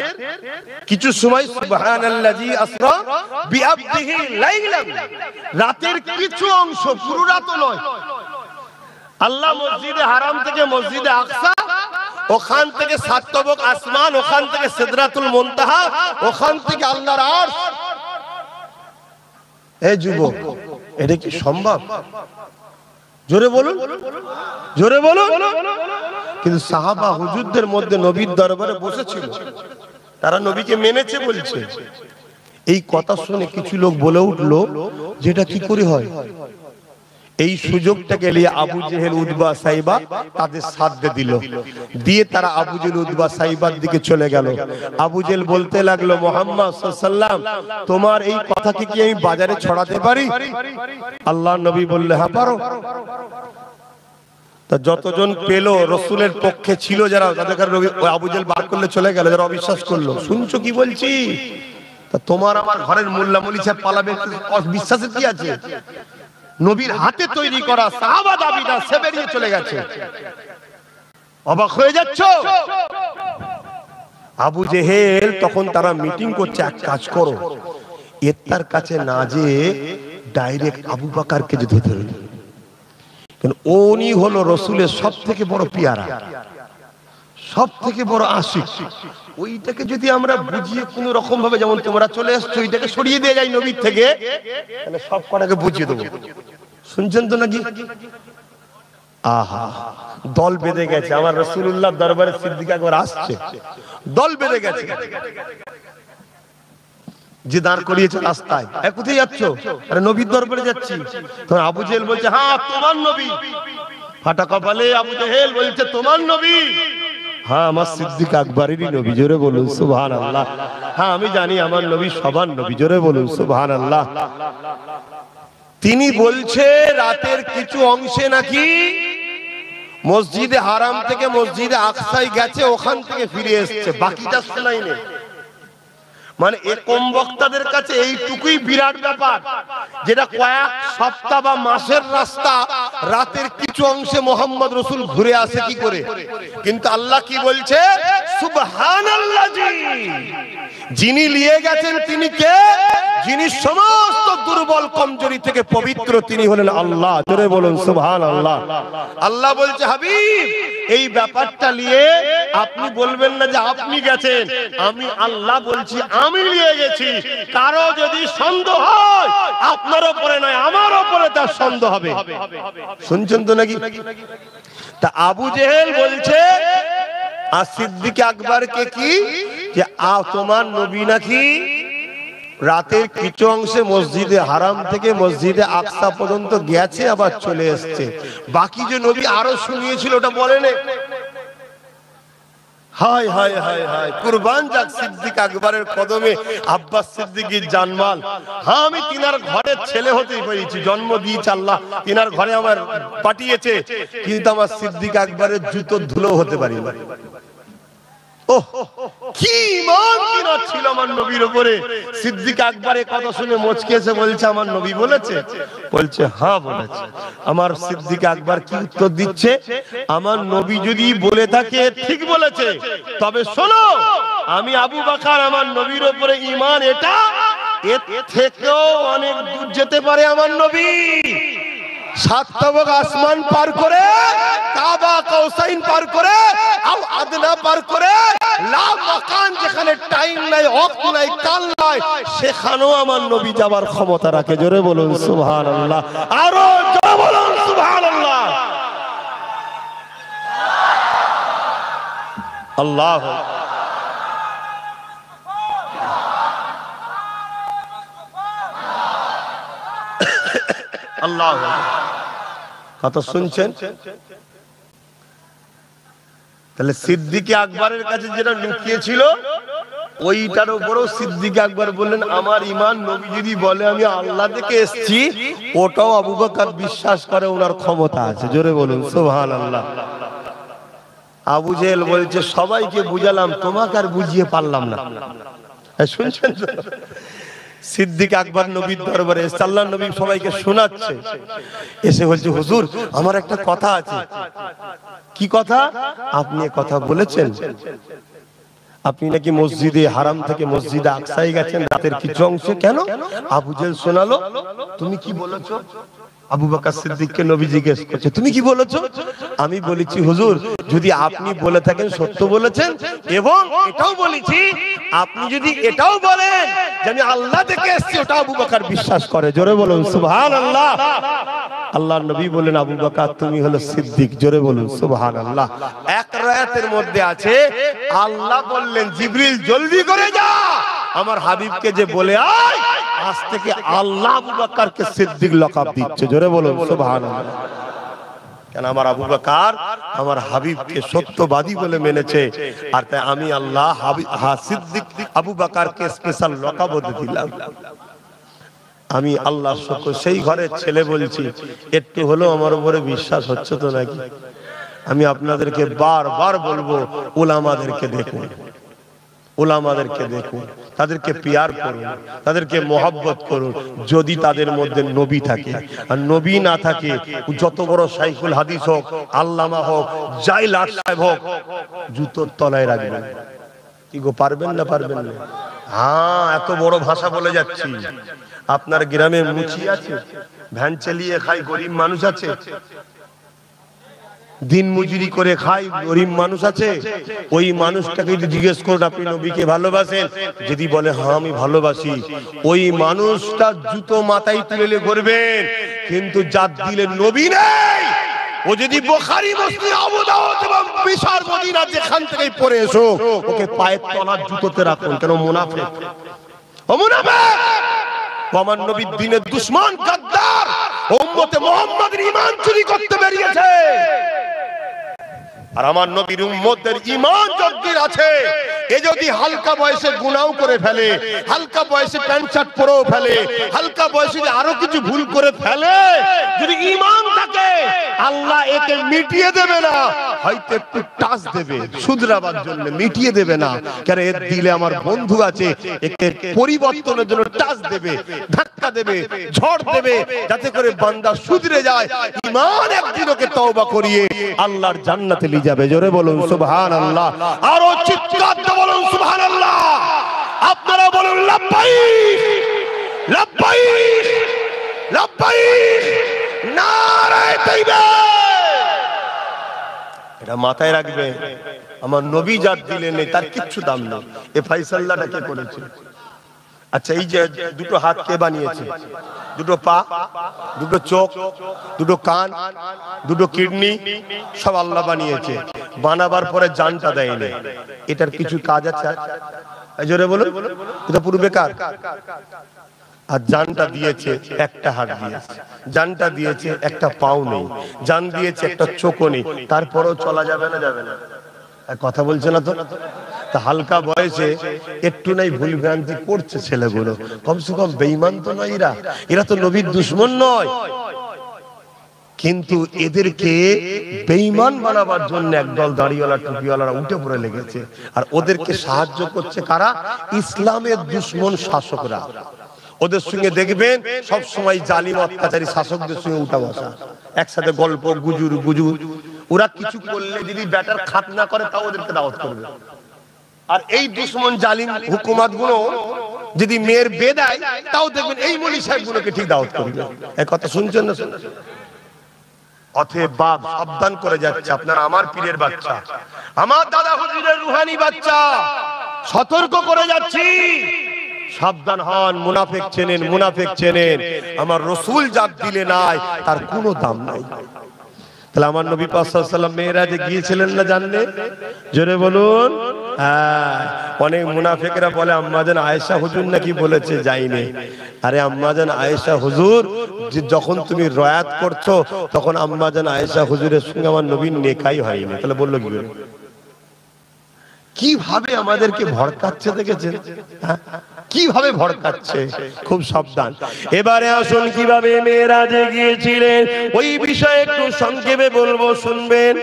কিছু সময় সুবহানাল্লাযী আসরা বিআবদিহি লাইলান, রাতের কিছু অংশ, পুরো রাত নয়, আল্লাহ মসজিদে হারাম থেকে মসজিদে আকসা, ওখান থেকে সাতবক আসমান, ওখান থেকে সিদরাতুল মুনতাহা, ওখান থেকে আল্লাহর আরশ। এই যুবক, এটা কি সম্ভব? জোরে বলুন, জোরে বলুন। কিন্তু সাহাবা হুজুরদের মধ্যে নবীর দরবারে বসেছিল, তারা নবীকে মেনেছে বলছে। এই কথা শুনে কিছু লোক বলে উঠলো, যেটা কি করে হয়। এই সুযোগটাকে নিয়ে আবু জেহেল, উতবা, সাইবা তাদের সাথে দিল, দিয়ে তারা আবু জেহেল, উতবা, সাইবার দিকে চলে গেল। আবু জেহেল বলতে লাগলো, মুহাম্মদ সাল্লাল্লাহু আলাইহি ওয়াসাল্লাম, তোমার এই কথাকে কি আমি বাজারে ছড়াতে পারি? আল্লাহর নবী বললে, হ্যাঁ পারো। তা যতজন পেল রাসূলের পক্ষে ছিল, যারা তাদের আবু জেহেল বার করলে চলে গেল, যারা অবিশ্বাস করলো। শুনছো কি বলছি? তা তোমার আমার ঘরের মোল্লা মলি সাহেব পালাবে, বিশ্বাসের কি আছে? নবীর হাতে তৈরি করা সাহাবা দাবিদার সে বেরিয়ে চলে গেছে। অবাক হয়ে যাচ্ছ? আবু জেহেল তখন তারা মিটিং করছে, এক কাজ করো, এর কাছে না যে ডাইরেক্ট আবু বকরকে যে ধরতে হবে, কারণ উনি হলো রাসূলের সব থেকে বড় পিয়ারা, সব থেকে বড় আশিক। ওইটাকে যদি আমরা বুঝিয়ে কোন রকম ভাবে, যেমন তোমরা চলে আসছো, ওইটাকে সরিয়ে দিয়ে যাই নবীর থেকে, তাহলে সব কটাকে বুঝিয়ে দেবো। শুনছেন তো নাকি? আহা, দল বেঁধে গেছে। আমার রাসূলুল্লাহ দরবারে সিদ্দিক আকবর আসছে, দল বেঁধে গেছে, যে দাঁড় করিয়েছে রাস্তায়। কোথায় যাচ্ছ? আরে নবীর দরবারে যাচ্ছি। তো আবু জেহেল বলছে, হ্যাঁ তোমার নবী। ফাটা কপালে আবু জেহেল বলছে, তোমার নবী? হ্যাঁ, আমার সিদ্দিক আকবরেরই নবী। জোরে বলুন সুবহানাল্লাহ। হ্যাঁ, আমি জানি আমার নবী সবার নবী। জোরে বলুন সুবহানাল্লাহ। তিনি বলছে, রাতের কিছু অংশে নাকি মসজিদে হারাম থেকে মসজিদে আকসায় গেছে, ওখান থেকে ফিরে এসেছে, বাকিটা শোনাই নেই। মানে এ কম বক্তাদের কাছে এইটুকুই বিরাট ব্যাপার, যেটা কয়েক সপ্তাহ বা মাসের রাস্তা, রাতের কিছু অংশে মোহাম্মদ রাসূল ঘুরে আসে কি করে। কিন্তু আল্লাহ কি বলছে? সুবহানাল্লাযী, যিনি নিয়ে গেছেন তিনি কে? যিনি সমস্ত দুর্বল কমজোরি থেকে পবিত্র, তিনি হলেন আল্লাহ। জোরে বলুন সুবহানাল্লাহ। আল্লাহ বলছে, হাবিব, এই ব্যাপারটা নিয়ে আপনি বলবেন না যে আপনি গেছেন, আমি আল্লাহ বলছি আমি নিয়ে গেছি। কারো যদি সন্দেহ হয়, আপনার উপরে নয় আমার উপরে তার সন্দেহ হবে। শুনছেন তো নাকি? তা আবু জেহেল বলছে আর সিদ্দিক আকবরকে কি, যে তোমার নবী নাকি রাতের কিছু অংশে মসজিদে হারাম থেকে মসজিদে আকসা পর্যন্ত গেছে, আবার চলে এসছে। বাকি যে নবী আরো শুনিয়েছিল ওটা বলেন। হায় হায় হায় হায়, কুরবান যাক সিদ্দিক আকবরের কদমে আব্বাস সিদ্দিকীর জানমাল। হ্যাঁ, আমি তিনার ঘরের ছেলে হতেই পেরেছি, জন্ম দিয়েছে আল্লাহ, তিনার ঘরে আমার পাঠিয়েছে, কিন্তু আমার সিদ্দিক আকবরের জুতো ধুলো হতে পারি না। ওহ, কি ঈমান তিনার ছিল আমার নবীর উপরে। সিদ্দিক আকবরের কথা শুনে মুচকেছে, বলছে আমার নবী বলেছে? বলছে হ্যাঁ বলেছে। আমার সিদ্দিক আকবর কি উত্তর দিচ্ছে? আমার নবী যদি বলে থাকে ঠিক বলেছে, তবে শোনো, আমি আবু বকর আমার নবীর উপরে ঈমান এটা, এর থেকেও অনেক দূর যেতে পারে আমার নবী। সাত তবক আসমান পার করে, কাবা কাউসাইন পার করে, আও আদনা পার করে, লা মাকান যেখানে টাইম নাই, ওয়াক্ত নাই, কাল নাই, সেখানেও আমার নবী যাবার ক্ষমতা রাখে। জোরে বলুন সুবহানাল্লাহ, আরো জোরে বলুন সুবহানাল্লাহ। আল্লাহ আল্লাহ, কথা শুনছেন? তাহলে সিদ্দিক আকবরের কাছে যেটা লুকিয়ে ছিল, ওইটার উপরেও সিদ্দিক আকবর বললেন আমার ঈমান নবী যদি বলে আমি আল্লাহ থেকে এসেছি, ওটাও আবু বকর বিশ্বাস করে, ওনার ক্ষমতা আছে। জোরে বলুন সুবহানাল্লাহ। আবু জেহেল বলছে সবাইকে বুঝালাম, তোমাকে আর বুঝিয়ে পারলাম না। শুনছেন? সিদ্দিক আকবর নবীর দরবারে এসে আল্লাহর নবী সবাইকে শোনাচ্ছে, এসে বলছে হুজুর আমার একটা কথা আছে। কি কথা? আপনি কথা বলেছেন, আপনি নাকি মসজিদে হারাম থেকে মসজিদে আকসায় গেছেন রাতের কিছু অংশ। কেন? আবু জেহেল শোনালো। তুমি কি বলেছো? আবু বকর সিদ্দিককে নবী জিজ্ঞেস করছে তুমি কি বলেছো? আমি বলেছি হুজুর যদি আপনি বলে থাকেন সত্য বলেছেন, এবং এটাও বলেছি আপনি যদি এটাও বলেন যে আমি আল্লাহ থেকে এসেছি, ওটা আবু বকর বিশ্বাস করে। জোরে বলুন সুবহানাল্লাহ। আল্লাহর নবী বলেন আবু বকর তুমি হলো সিদ্দিক। জোরে বলুন সুবহানাল্লাহ। এক রায়াতের মধ্যে আছে আল্লাহ বললেন জিবরিল জলদি করে যা আমার হাবিবকে যে বলে আয়, আজ থেকে আল্লাহ আবু বকরকে সিদ্দিক লকাব দিচ্ছে। জোরে বলুন সুবহানাল্লাহ। কেন? আমার আবু বকর আমার হাবিবকে সত্যবাদী বলে মেনেছে, আর তাই আমি আল্লাহ সিদ্দিক আবু বকরকে স্পেশাল লকাব দিলাম। আমি আল্লাহর শুকর, সেই ঘরের ছেলে বলছি, একটু হলেও আমার উপরে বিশ্বাস হচ্ছে তো নাকি? আমি আপনাদেরকে বারবার বলবো উলামাদেরকে দেখুন, উলামাদেরকে দেখুন, তাদেরকে পিয়ার করুন, তাদেরকে মোহাব্বত করুন। যদি তাদের মধ্যে নবী থাকে, আর নবী না থাকে, যত বড় শাইখুল হাদিস হোক, আল্লামা হোক, যাই লাট সাহেব হোক, জুতোর তলায় রাখবেন। কি গো, পারবেন না? পারবেন না? হ্যাঁ, এত বড় ভাষা বলে যাচ্ছি। আপনার গ্রামে মুচি আছে, ভ্যান চালিয়ে খায় গরিব মানুষ আছে, দিন মজুরি করে খায় গরিব মানুষ আছে, ওই মানুষটাকে যদি জিজ্ঞেস করুন আপনি নবীকে ভালোবাসেন, যদি বলে হ্যাঁ আমি ভালোবাসি, ওই মানুষটা জুতো মাথায় তুলে করবেন, কিন্তু যার দিলে নবী নেই, ও যদি বুখারী মুসলিম আবু দাউদ এবং মিশর মদিনা যেখান থেকেই পড়ে এসো, ওকে পায়ের তলার জুতোতে রাখুন। কেন? মুনাফিক। ও মুনাফিক, আমার নবীর দ্বীনের দুশমন, গাদ্দার, উম্মতে মুহাম্মাদের ঈমান চুরি করতে বেরিয়েছে। আর আমার নবীর উম্মতের ঈমান যদ্দূর আছে, এ যদি হালকা বয়সে গুনাহ করে ফেলে, হালকা বয়সে প্যান্ট শার্ট পরেও ফেলে, হালকা বয়সে আরো কিছু ভুল করে ফেলে, যদি ঈমান থাকে আল্লাহ একে মিটিয়ে দেবে না, হয়তো একটু টাচ দেবে শুধরাবার জন্য, মিটিয়ে দেবে না। কারণ এর দিলে আমার বন্ধু আছে, একে পরিবর্তনের জন্য টাচ দেবে, ধাক্কা দেবে, ঝড় দেবে, যাতে করে বান্দা শুধরে যায়। ঈমান একদিন ওকে তওবা করিয়ে আল্লাহর জান্নাতে নিয়ে যাবে। জোরে বলুন সুবহানাল্লাহ। আরো চিৎকার দিয়ে বলুন সুবহানাল্লাহ। আপনারা বলুন লাব্বাইক লাব্বাইক লাব্বাইক, নারায়ে তাকবীর। এটা মাথায় রাখবে, আমার নবী যার দিলে নেই তার কিচ্ছু দাম নেই। এ ফয়সালাটা কে করেছে? আচ্ছা, এই যে দুটো হাত কে বানিয়েছে? দুটো পা, দুটো চোখ, দুটো কান, দুটো কিডনি, সব আল্লাহ বানিয়েছে। বানাবার পরে জানটা দেয়নি। এটার কিছু কাজ আছে? জোরে বলুন, এটা পুরো বেকার। আর জানটা দিয়েছে, একটা হাত দিয়েছে, জানটা দিয়েছে, একটা পাও নেই, জান দিয়েছে, একটা চোখও নেই, তারপরেও চলা যাবে না? যাবে না? কথা বলছে না তো। তা হালকা বয়সে একটু নাই ভুল ভ্রান্তি করছে ছেলেগুলো, কমসে কম বেঈমান তো নয় এরা, এরা তো নবীর দুশমন নয়। কিন্তু এদেরকে বেঈমান বানাবার জন্য একদল দাড়িওয়ালা টুপিওয়ালারা উঠে পড়ে লেগেছে, আর ওদেরকে সাহায্য করছে কারা? ইসলামের দুশমন শাসকরা। ওদের সঙ্গে দেখবেন সব সময় জালিম অত্যাচারী শাসকদের সঙ্গে উঠা বসা, একসাথে গল্প গুজুর গুজুর। ওরা কিছু করলে যদি ব্যাটার খাত না করে তাও ওদেরকে দাওয়াত করবে। আর এই দুশমন জালিম হুকুমত গুলো যদি মেয়ের বিয়ে দেয় তাও দেখবেন এই মৌলভী সাহেব গুলোকে ঠিক দাওয়াত করবে। এই কথা শুনছেন না? অতএব বাপ সাবধান করে যাচ্ছে, আপনার আমার পীরের বাচ্চা, আমার দাদা হুজুরের রুহানি বাচ্চা, সতর্ক করে যাচ্ছি, সাবধান হন। মুনাফিক চেনেন, মুনাফিক চেনেন। আমার রাসূল জাত দিলে নাই তার কোনো দাম নাই। তাহলে আমার নবী পাক সাল্লাল্লাহু আলাইহি ওয়াসাল্লাম মেরাজে গিয়েছিলেন না জানলে? জোরে বলুন। হ্যাঁ, অনেক মুনাফিকরা বলে আম্মাজান আয়েশা হুজুর নাকি বলেছে যাইনি। আরে আম্মাজান আয়েশা হুজুর যখন তুমি রয়াত করছো তখন আম্মাজান আয়েশা হুজুরের সঙ্গে আমার নবীর নেকাই হয়নি। তাহলে বললো কি করে? কিভাবে আমাদেরকে ভড়কাচ্ছে দেখেছেন? কিভাবে ভড়কাচ্ছে, খুব সাবধান। এবারে আসুন কিভাবে মেরাজে গিয়েছিলেন ওই বিষয়ে একটু সংক্ষেপে বলবো, শুনবেন?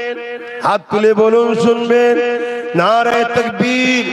হাত তুলে বলুন শুনবেন। নারায়ে তাকবীর।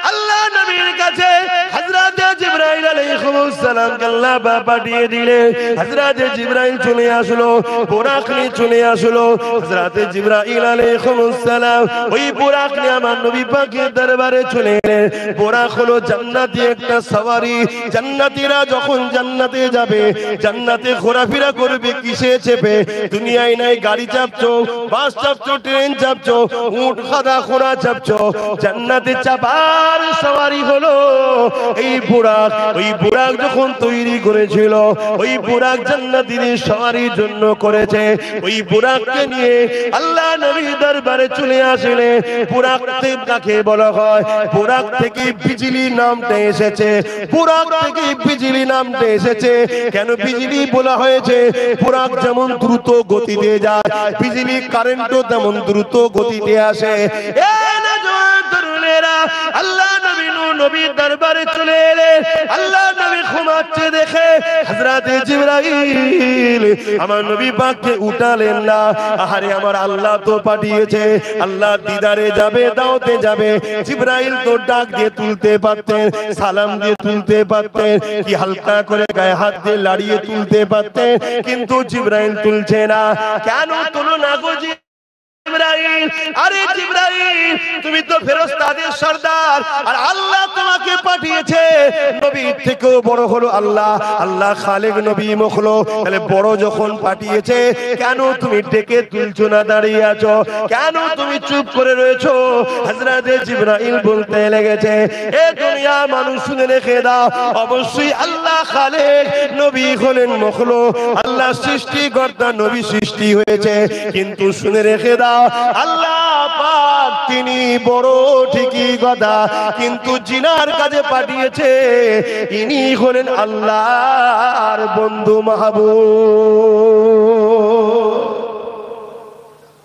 আল্লাহ নবীর কাছে হযরত জিবরাইল আলাইহিস সালাম আল্লাহ পাঠিয়ে দিলেন। হযরত জিবরাইল চলে আসলো, বুরাক নিয়ে চলে আসলো। হযরত জিবরাইল আলাইহিস সালাম ওই বুরাক নিয়ে আমার নবী পাকের দরবারে চলে এলেন। বুরাক হলো জান্নাতি একটা সওয়ারি। জান্নাতীরা যখন জান্নাতে যাবে, জান্নাতে ঘোরাফেরা করবে কিসে চেপে? দুনিয়ায় নাই গাড়ি চাপছো, বাস চাপছো, ট্রেন চাপছো, উট গাধা ঘোড়া চাপছো। জান্নাতে চাপার সওয়ারি হলো এই বুরাক। ওই বুরাক যখন তৈরি করেছিল, ওই বুরাক জান্নাতীদের সওয়ারির জন্য করেছে। ওই বুরাককে নিয়ে আল্লাহ নবী দরবারে চলে আসলেন। বুরাক কাকে বলা হয়? বুরাক থেকে বিজলি নামটা এসেছে। বুরাক থেকে বিজলি নামটা এসেছে। কেন বিজলি বলা হয়েছে? বুরাক যেমন দ্রুত গতিতে যায়, বিজলি কারেন্টও তেমন দ্রুত গতিতে আসে। আল্লাহ নবীর দরবারে চলে এলেন। আল্লাহ নবী ঘুমাচ্ছে দেখে হযরত জিবরাইল আমার নবী পাককে উঠালেন না। আরে আমার আল্লাহ তো পাঠিয়েছে, আল্লাহ দিদারে যাবে, দাওতে যাবে। জিবরাইল তো ডাক দিয়ে তুলতে পারতেন, সালাম দিয়ে তুলতে পারতেন, কি হালকা করে গায়ে হাত দিয়ে লাড়িয়ে তুলতে পারতেন, কিন্তু জিবরাইল তুলছে না। কেন তুলো না গো জিবরাইল? আরে জিবরাইল, তুমি তো ফেরেশতাদের সরদার, আর আল্লাহ তোমাকে পাঠিয়েছে। নবীর থেকেও বড় হলো আল্লাহ, আল্লাহ খালিক, নবী মখলুক। তাহলে বড় যখন পাঠিয়েছে, কেন তুমি ডেকে তুলছো না, দাঁড়িয়ে আছো কেন? তুমি চুপ করে রয়েছো। হযরত জিবরাইল বলতে লেগেছে, এ দুনিয়া মানুষ শুনে রেখে দাও, অবশ্যই আল্লাহ খালিক, নবী হলেন মখলুক। আল্লাহ সৃষ্টিকর্তা, নবী সৃষ্টি হয়েছে, কিন্তু শুনে রেখে দাও আল্লাহ পাক তিনি বড়, ঠিকই কথা, কিন্তু জিনার কাছে পাঠিয়েছে, ইনি হলেন আল্লাহর বন্ধু মাহবুব।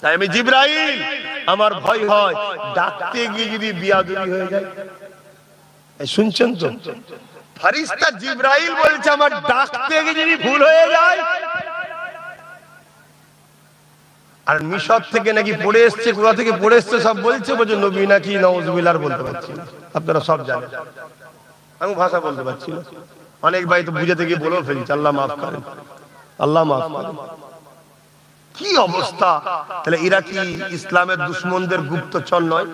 তাই আমি জিবরাইল, আমার ভয় হয় ডাকতে গিয়ে যদি বিয়াদবি হয়ে যায়। শুনছেন তো? ফেরেশতা জিবরাইল বলছে আমার ডাকতে গিয়ে যদি ভুল হয়ে যায়। আর মিশর থেকে নাকি পড়ে এসছে, কোথা থেকে পড়ে এসছে সব বলছে, বলছে নবী নাকি নাউজুবিল্লাহ বলতে পারছি না। আপনারা সব জানেন, আমি ভাষা বলতে পারছি না। অনেক ভাই তো বুঝাতে গিয়ে বলেও ফেলছে, আল্লাহ মাফ করেন, আল্লাহ মাফ করেন। কি অবস্থা! তাহলে এরা কি ইসলামের দুশমনদের গুপ্তচর নয়?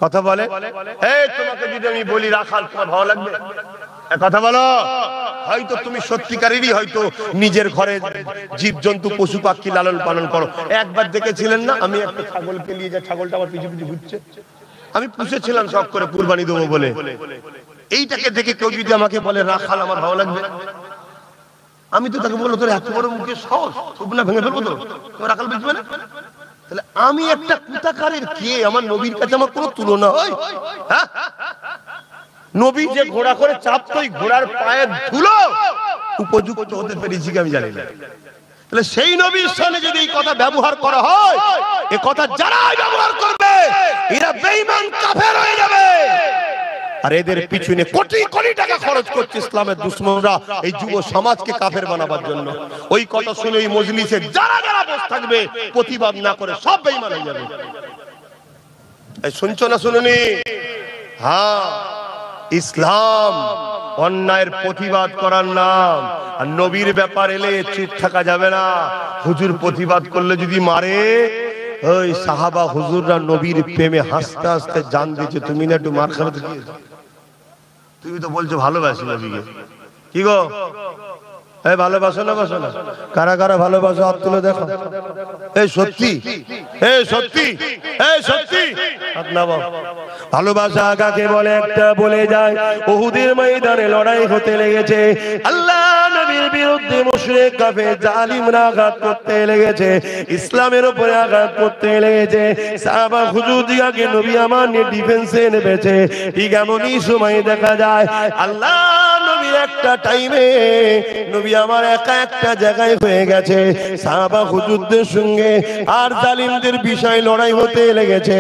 কথা বলে, এই তোমাকে যদি আমি বলি রাখাল, তোমার ভালো লাগবে? কথা বলো। হয়তো তুমি সত্যিকারেরই হয়তো নিজের ঘরে জীবজন্তু পশু পাখি লালন পালন করো। একবার দেখেছিলেন না, আমি একটা ছাগলকে নিয়ে যাই, ছাগলটা আমার পিছু পিছু ঘুরছে। আমি পুষেছিলাম শখ করে কুরবানি দেবো বলে। এইটাকে দেখে কেউ যদি আমাকে বলে রাখাল, আমার ভালো লাগবে? আমি তো তাকে বলবো তোর এত বড় মুখে সাহস, না ভেঙে ফেলবো তো, রাখাল বুঝবে না? তাহলে আমি একটা কুতাকারের কে? আমার নবীর কাছে আমার কোনো তুলনা হয়? হ্যাঁ, নবী যে ঘোড়া করে চাপতো, ঘোড়ার পায়ের ধুলো উপযুক্ত হতে পেরেছি কি আমি জানি না। তাহলে সেই নবীর সামনে যদি এই কথা ব্যবহার করা হয়, এই কথা যারাই ব্যবহার করবে এরা বেঈমান কাফের হয়ে যাবে। আর এদের পিছনে কোটি কোটি টাকা খরচ করছে ইসলামের দুশমনরা এই যুব সমাজকে কাফের বানাবার জন্য। ওই কথা শুনে ওই মজলিসে যারা যারা বসে থাকবে প্রতিবাদ না করে সব বেঈমান হয়ে যাবে। এই শুনছো না শুনুনি? হ্যাঁ, ইসলাম অন্যায়ের প্রতিবাদ করার নাম। আর নবীর ব্যাপার এলে চুপ থাকা যাবে না। হুজুর প্রতিবাদ করলে যদি মারে, ওই সাহাবা হুজুররা নবীর প্রেমে হাসতে হাসতে জান দিয়েছে, তুমি না একটু মার খাবে? তুমি তো বলছো ভালোবাসি নবীকে, কি গো এই ভালোবাসো না বাসো না? কারা কারা ভালোবাসো হাত তুলে দেখো। এই সত্যি, এই সত্যি, এই সত্যি হাত নামাও। ভালোবাসা কাকে বলে একটা বলে যায়। উহুদের ময়দানে লড়াই হতে লেগেছে, আল্লাহ নবীর বিরুদ্ধে মুশরিক কাফের জালিমরা আঘাত করতে লেগেছে, ইসলামের উপরে আঘাত করতে লেগেছে। সাহাবা হুজুর দিয়াকে নবী আমার ডিফেন্সে নেমেছে। ঠিক এমনই সময় দেখা যায় আল্লাহ নবীর একটা টাইমে নবী আমার একা একটা জায়গায় হয়ে গেছে, সাহাবা হুজুরদের সঙ্গে আর জালিমদের বিষয় লড়াই হতে লেগেছে।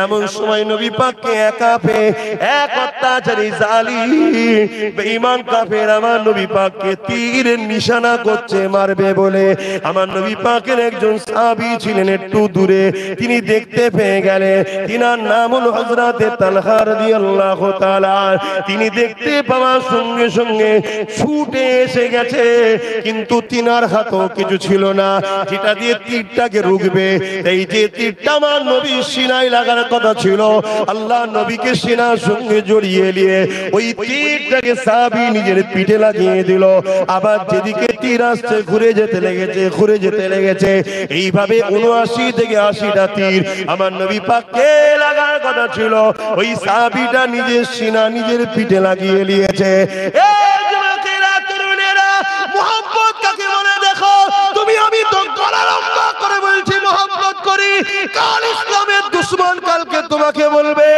এমন সময় নবী পাককে একা পেয়ে এক অত্যাচারী জালিম বেঈমান কাফের আমার নবী পাককে তীরের নিশানা করছে মারবে বলে। আমার নবী পাকের একজন সাহাবী ছিলেন একটু দূরে, তিনি দেখতে পেয়ে গেলেন। তিনার নাম হলো হযরত তালহা রাদিয়াল্লাহু তাআলা। তিনি দেখতে পাওয়ার সঙ্গে সঙ্গে ছুটে এসে গেছে, কিন্তু তিনার হাতেও কিছু ছিল না যেটা দিয়ে তীরটাকে রুখবে। এই যে তীরটা আমার নবীর সিনায় লাগার কথা ছিল, আল্লাহ নবীকে সিনার সঙ্গে জড়িয়ে নিয়ে ওই তীরটাকে সাহাবী নিজের পিঠে লাগিয়ে দিল। আবার যেদিকে তীর আসছে ঘুরে যেতে লেগেছে, ঘুরে যেতে লেগেছে। এইভাবে ৭৯ থেকে ৮০টা তীর আমার নবী পাককে লাগার কথা ছিল, ওই সাহাবীটা নিজের সিনা নিজের পিঠে লাগিয়ে নিয়েছে। মোহাম্মদ কাকে বলে দেখো তুমি? আমি তো গলা লম্বা করে বলছি মোহাম্মদ করি। কাল ইসলামের দুশমন কালকে তোমাকে বলবে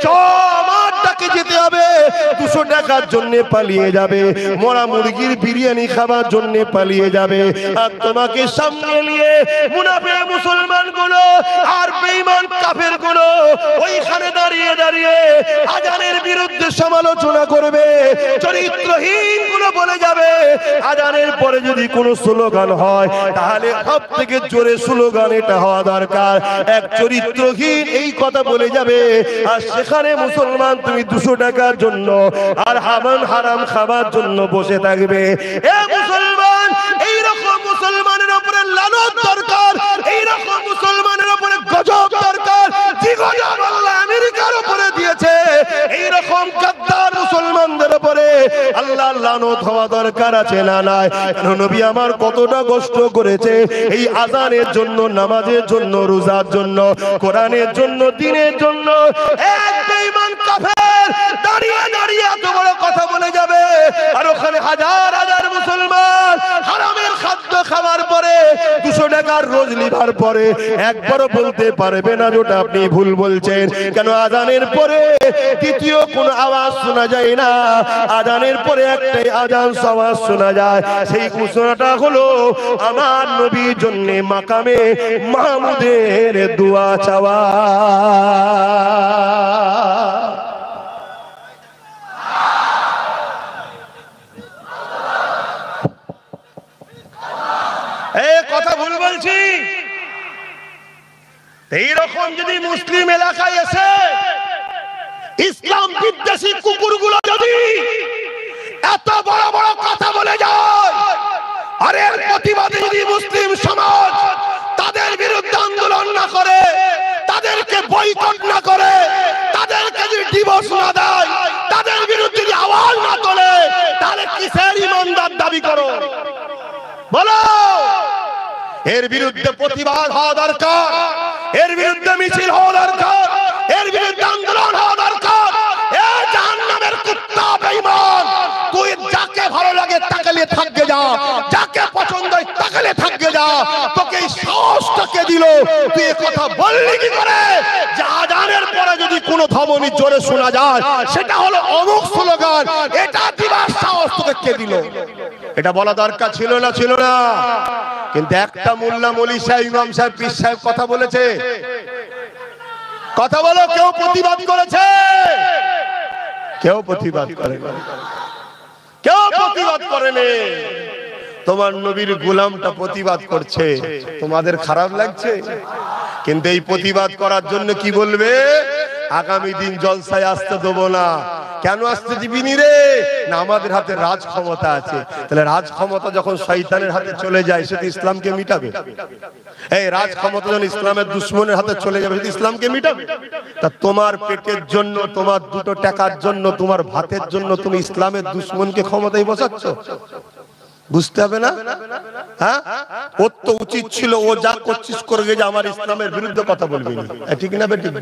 চমারটাকে যেতে হবে, 200 টাকার জন্য পালিয়ে যাবে, মরা মুরগির বিরিয়ানি খাবার জন্য পালিয়ে যাবে। আর তোমাকে সামনে নিয়ে মুনাফিক মুসলমান গুলো আর বেঈমান কাফের গুলো ওইখানে দাঁড়িয়ে দাঁড়িয়ে আজানের বিরুদ্ধে সমালোচনা করবে। চরিত্রহীন গুলো বলে যাবে আজানের পরে যদি কোনো স্লোগান হয় তাহলে সব থেকে জোরে স্লোগান এটা হওয়া দরকার। এক চরিত্রহীন এই কথা বলে যাবে, আর সেখানে মুসলমান তুমি 200 টাকার জন্য আর হারাম খাবার জন্য বসে থাকবে। এ মুসলমান, এইরকম মুসলমানের উপরে লানত দরকার, এইরকম মুসলমানের উপরে গজব দরকার। যে গজব আল্লাহ আমেরিকার উপরে দিয়েছে, এইরকম গাদ্দার মুসলমানদের উপরে আল্লাহর লানত হওয়া দরকার আছে না নাই? নবী আমার কতটা কষ্ট করেছে এই আযানের জন্য, নামাজের জন্য, রোজার জন্য, কোরআনের জন্য, দ্বীনের জন্য। এক বেঈমান কাফের দাঁড়িয়ে দাঁড়িয়ে এত বড় কথা বলে যাবে, আর ওখানে হাজার হাজার মুসলমান হারামের খাদ্য খাওয়ার পরে 200 টাকার রোজ লিভার পরে একবারও বলতে পারবে না যেটা আপনি ভুল বলছেন। কেন? আযানের পরে দ্বিতীয় কোনো আওয়াজ শোনা যায় না, আযানের পরে একটাই আযান আওয়াজ শোনা যায়, সেই ঘোষণাটা হলো আমার নবীর জন্য মাকামে মাহমুদের দোয়া চাওয়া। এই কথা ভুল বলছি? এইরকম যদি মুসলিম এলাকায় এসে ইসলাম বিদ্বেষী কুকুরগুলো যদি এত বড় বড় কথা বলে যায়, আর এর প্রতিবাদে যদি মুসলিম সমাজ তাদের বিরুদ্ধে আন্দোলন না করে, তাদেরকে বয়কট না করে, তাদেরকে যদি ডিভোর্স না দেয়, তাদের বিরুদ্ধে যদি আওয়াজ না তোলে, তাহলে কিসের ইমানদার দাবি করো? বলো। এর বিরুদ্ধে প্রতিবাদ হওয়া দরকার, এর বিরুদ্ধে মিছিল হওয়া দরকার, এর বিরুদ্ধে আন্দোলন হওয়া দরকার। এ জাহান্নামের কুত্তা বেঈমান, তুই যাকে ভালো লাগে তাকে নিয়ে থাকবে যা, যাকে পছন্দ হয় তাকে নিয়ে থাকবে যা। তোকে এই সাহসটাকে দিল, তুই এই কথা বললি কি করে যে আযানের পরে যদি কোনো ধমনী জোরে শোনা যায় সেটা হলো অমুক স্লোগান, এটা দিবার সাহস সাহস তোকে কে দিল? এটা বলা দরকার ছিল না ছিল না? কিন্তু একটা মোল্লা মৌলী সাহেব ইমাম সাহেব পীর সাহেব কথা বলেছে। কথা বলো, কেউ প্রতিবাদ করেছে? কেউ প্রতিবাদ করেনি, কেউ প্রতিবাদ করেনি। তোমার নবীর গোলামটা প্রতিবাদ করছে, তোমাদের খারাপ লাগছে? কিন্তু এই প্রতিবাদ করার জন্য কি বলবে? আগামী দিন জলসায় আসতে দেবো না। কেন আসতে দিবিনি রে? না, আমাদের হাতে রাজ ক্ষমতা আছে। তাহলে রাজ ক্ষমতা যখন শয়তানের হাতে চলে যায়, সেটা ইসলামকে মিটাবে? এই রাজ ক্ষমতা যখন ইসলামের দুশ্মনের হাতে চলে যাবে, সেটা ইসলামকে মিটাবে? তা তোমার পেটের জন্য, তোমার দুটো টাকার জন্য, তোমার ভাতের জন্য তুমি ইসলামের দুশ্মনকে ক্ষমতায় বসাচ্ছ? বুঝতে হবে না? হ্যাঁ, ওর তো উচিত ছিল ও যা করছিস করবে, যে আমার ইসলামের বিরুদ্ধে কথা বলবি না। ঠিক না বেঠিক?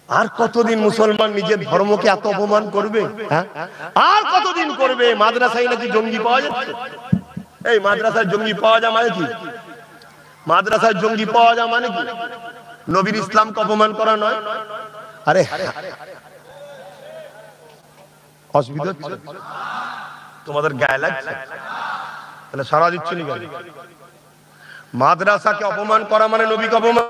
আর কতদিন মুসলমান নিজের ধর্মকে এত অপমান করবে? হ্যাঁ, আর কতদিন করবে? মাদ্রাসায় নাকি জঙ্গি পাওয়া যাচ্ছে। এই মাদ্রাসায় জঙ্গি পাওয়া যায় মানে কি? মাদ্রাসায় জঙ্গি পাওয়া যায় মানে কি? নবীর ইসলামকে অপমান করা নয়? আরে অসুবিধা হচ্ছে তোমাদের? গায়ে লাগছে? তাহলে সারা দিচ্ছে নি গায়ে? মাদ্রাসাকে অপমান করা মানে নবীকে অপমান।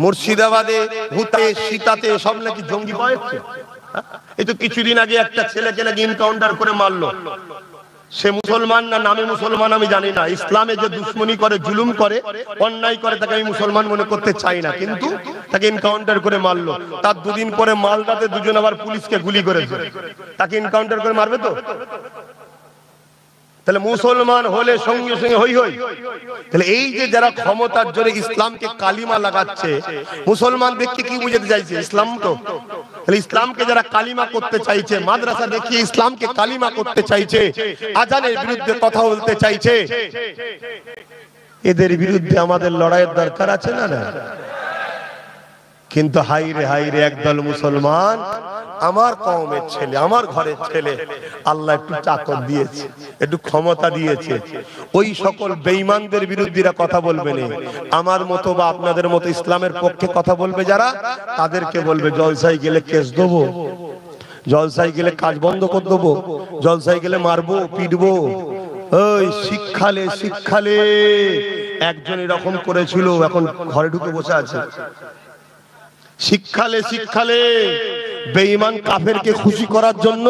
মুর্শিদাবাদে, ভূতে, সীতাতে সব নাকি জঙ্গি পাওয়া যাচ্ছে। এই তো কিছুদিন আগে একটা ছেলেকে নাকি এনকাউন্টার করে মারলো। সে মুসলমান না নামে মুসলমান আমি জানি না। ইসলামে যে দুশ্মনী করে, জুলুম করে, অন্যায় করে, তাকে আমি মুসলমান মনে করতে চাই না, কিন্তু তাকে এনকাউন্টার করে মারলো। তার দুদিন পরে মালদাতে দুজন আবার পুলিশকে গুলি করেছে। তাকে এনকাউন্টার করে মারবে তো? তাহলে মুসলমান হলে সঙ্গে সঙ্গে হই হই? তাহলে এই যে যারা ক্ষমতার জোরে ইসলামকে কালিমা লাগাচ্ছে, মুসলমান দেখে কি বুঝাতে চাইছে? ইসলাম তো। তাহলে ইসলামকে যারা কালিমা করতে চাইছে, মাদ্রাসা দেখিয়ে ইসলামকে কালিমা করতে চাইছে, আজানের বিরুদ্ধে কথা বলতে চাইছে, এদের বিরুদ্ধে আমাদের লড়াইয়ের দরকার আছে না? না। কিন্তু হাইরে হাইরে, একদল মুসলমান, আমার কওমের ছেলে, আমার ঘরের ছেলে, আল্লাহ একটু চাকর দিয়েছে, একটু ক্ষমতা দিয়েছে, ওই সকল বেঈমানদের বিরুদ্ধে কথা বলবে না। আমার মতো বা আপনাদের মতো ইসলামের পক্ষে কথা বলবে যারা, তাদেরকে বলবে জলসায় গেলে কেস দেবো, জলসায় গেলে কাজ বন্ধ করে দেবো, জলসায় গেলে মারবো, পিটবো। ওই শিক্ষালে শিক্ষালে একজন এরকম করেছিল, এখন ঘরে ঢুকে বসে আছে। শিক্ষালে শিক্ষালে বেঈমান কাফেরকে খুশি করার জন্য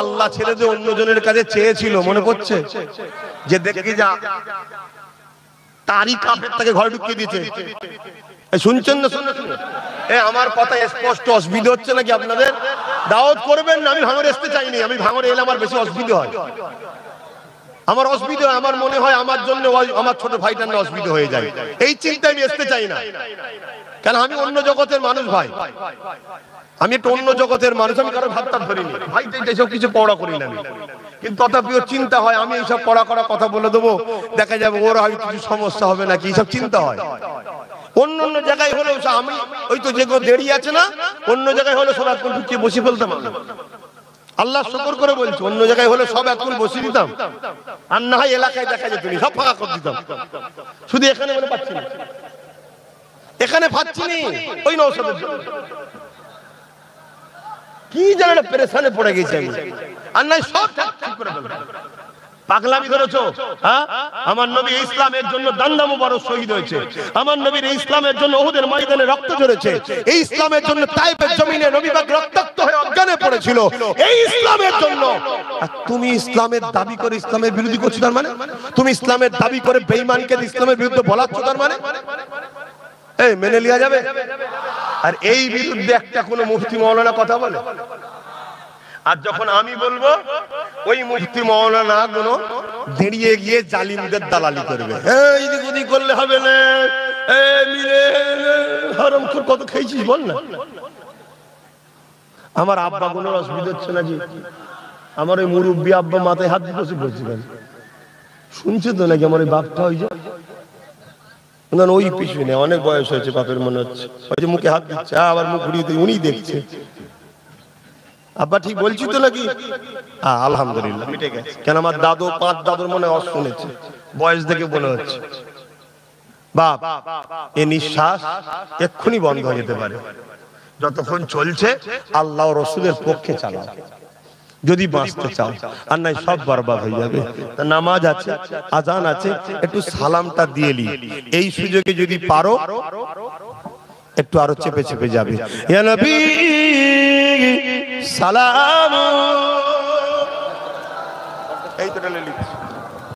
আল্লাহ ছেড়ে দিয়ে অন্যজনের কাছে চেয়েছিল, মনে পড়ছে? যে দেখি যা তারই কাফের তাকে ঘরে ঢুকিয়ে দিয়েছে। শুনছেন না? শুনুন, আমার কথা স্পষ্ট। অসুবিধা হচ্ছে নাকি আপনাদের? দাওয়াত করবেন না? আমি ভাঙড়ে আসতে চাইনি। আমি ভাঙড়ে এলে আমার বেশি অসুবিধা হয়। আমার অসুবিধা, আমার মনে হয় আমার জন্য আমার ছোট ভাইটার না অসুবিধা হয়ে যায়, এই চিন্তায় আমি আসতে চাই না। কেন? আমি অন্য জগতের মানুষ ভাই, আমি একটু অন্য জগতের মানুষ। আমি কারো ভাবটা ধরিনি ভাই, এইসব কিছু পড়া করি না আমি। কিন্তু তথাপিও চিন্তা হয়, আমি এইসব পড়া করা কথা বলে দেবো, দেখা যাবে ওর হয়তো কিছু সমস্যা হবে নাকি, এইসব চিন্তা হয়। অন্য অন্য জায়গায় হলে আমি ওই তো যেগুলো দেরি আছে না, অন্য জায়গায় হলে সব এখন ঢুকিয়ে বসে ফেলতাম। আল্লাহ শুকর করে বলছি, অন্য জায়গায় হলে সব এখন বসিয়ে দিতাম, আর না হয় এলাকায় দেখা যেত সব ফাঁকা করে দিতাম। শুধু এখানে মনে পাচ্ছি না, এখানে পাচ্ছি নি। ওই নওশাদের কি জানে পেরেশানে পড়ে গেছি আমি, আর নাই সব ঠিক করে ফেলতাম। পাগলামি ধরেছো? হ্যাঁ, আমার নবী ইসলামের জন্য দান্দা মুবারক শহীদ হয়েছে, আমার নবীর ইসলামের জন্য উহুদের ময়দানে রক্ত ঝরেছে, এই ইসলামের জন্য তায়েফের জমিনে নবী পাক রক্তাক্ত হয়ে অজ্ঞানে পড়েছিল, এই ইসলামের জন্য। আর তুমি ইসলামের দাবি করে ইসলামের বিরোধী করছো, তার মানে তুমি ইসলামের দাবি করে বেঈমানকে ইসলামের বিরুদ্ধে বলাচ্ছ, তার মানে এই মেনে লিয়া যাবে? আর এই বিরুদ্ধে একটা কোনো মুফতি মাওলানা কথা বলে? আর যখন আমি বলবো, ওই মুফতি মাওলানা গুলো দাঁড়িয়ে গিয়ে জালিমদের দালালি করবে। এইদিক ওদিক করলে হবে না, হারামখোর কত খেয়েছিস বল না। আমার আব্বা কোনো অসুবিধা হচ্ছে নাকি? আমার ওই মুরব্বী আব্বা মাথায় হাত দিয়ে বসে পড়ছি, শুনছে তো নাকি আমার ওই বাপটা? ওই যে ওই পিছনে অনেক বয়স হয়েছে বাপের, মনে হচ্ছে ওই যে মুখে হাত দিচ্ছে, আবার মুখ ঘুরিয়ে উনি দেখছে। আব্বা ঠিক বলছি তো নাকি? আলহামদুলিল্লাহ মিটে গেছে। কেন আমার দাদু, 5 দাদুর মনে হয় শুনেছে, বয়স দেখে মনে হচ্ছে। বাপ, এ নিঃশ্বাস এক্ষুনি বন্ধ হয়ে যেতে পারে, যতক্ষণ চলছে আল্লাহ রসুলের পক্ষে চালাও, যদি বাঁচতে চাও, আর নাই সব বরবাদ হয়ে যাবে। নামাজ আছে, আজান আছে, একটু সালামটা দিয়ে নি, এই সুযোগে যদি পারো একটু আরো চেপে চেপে যাবে, ইয়া নবী সালাম, এই তো লিখছি।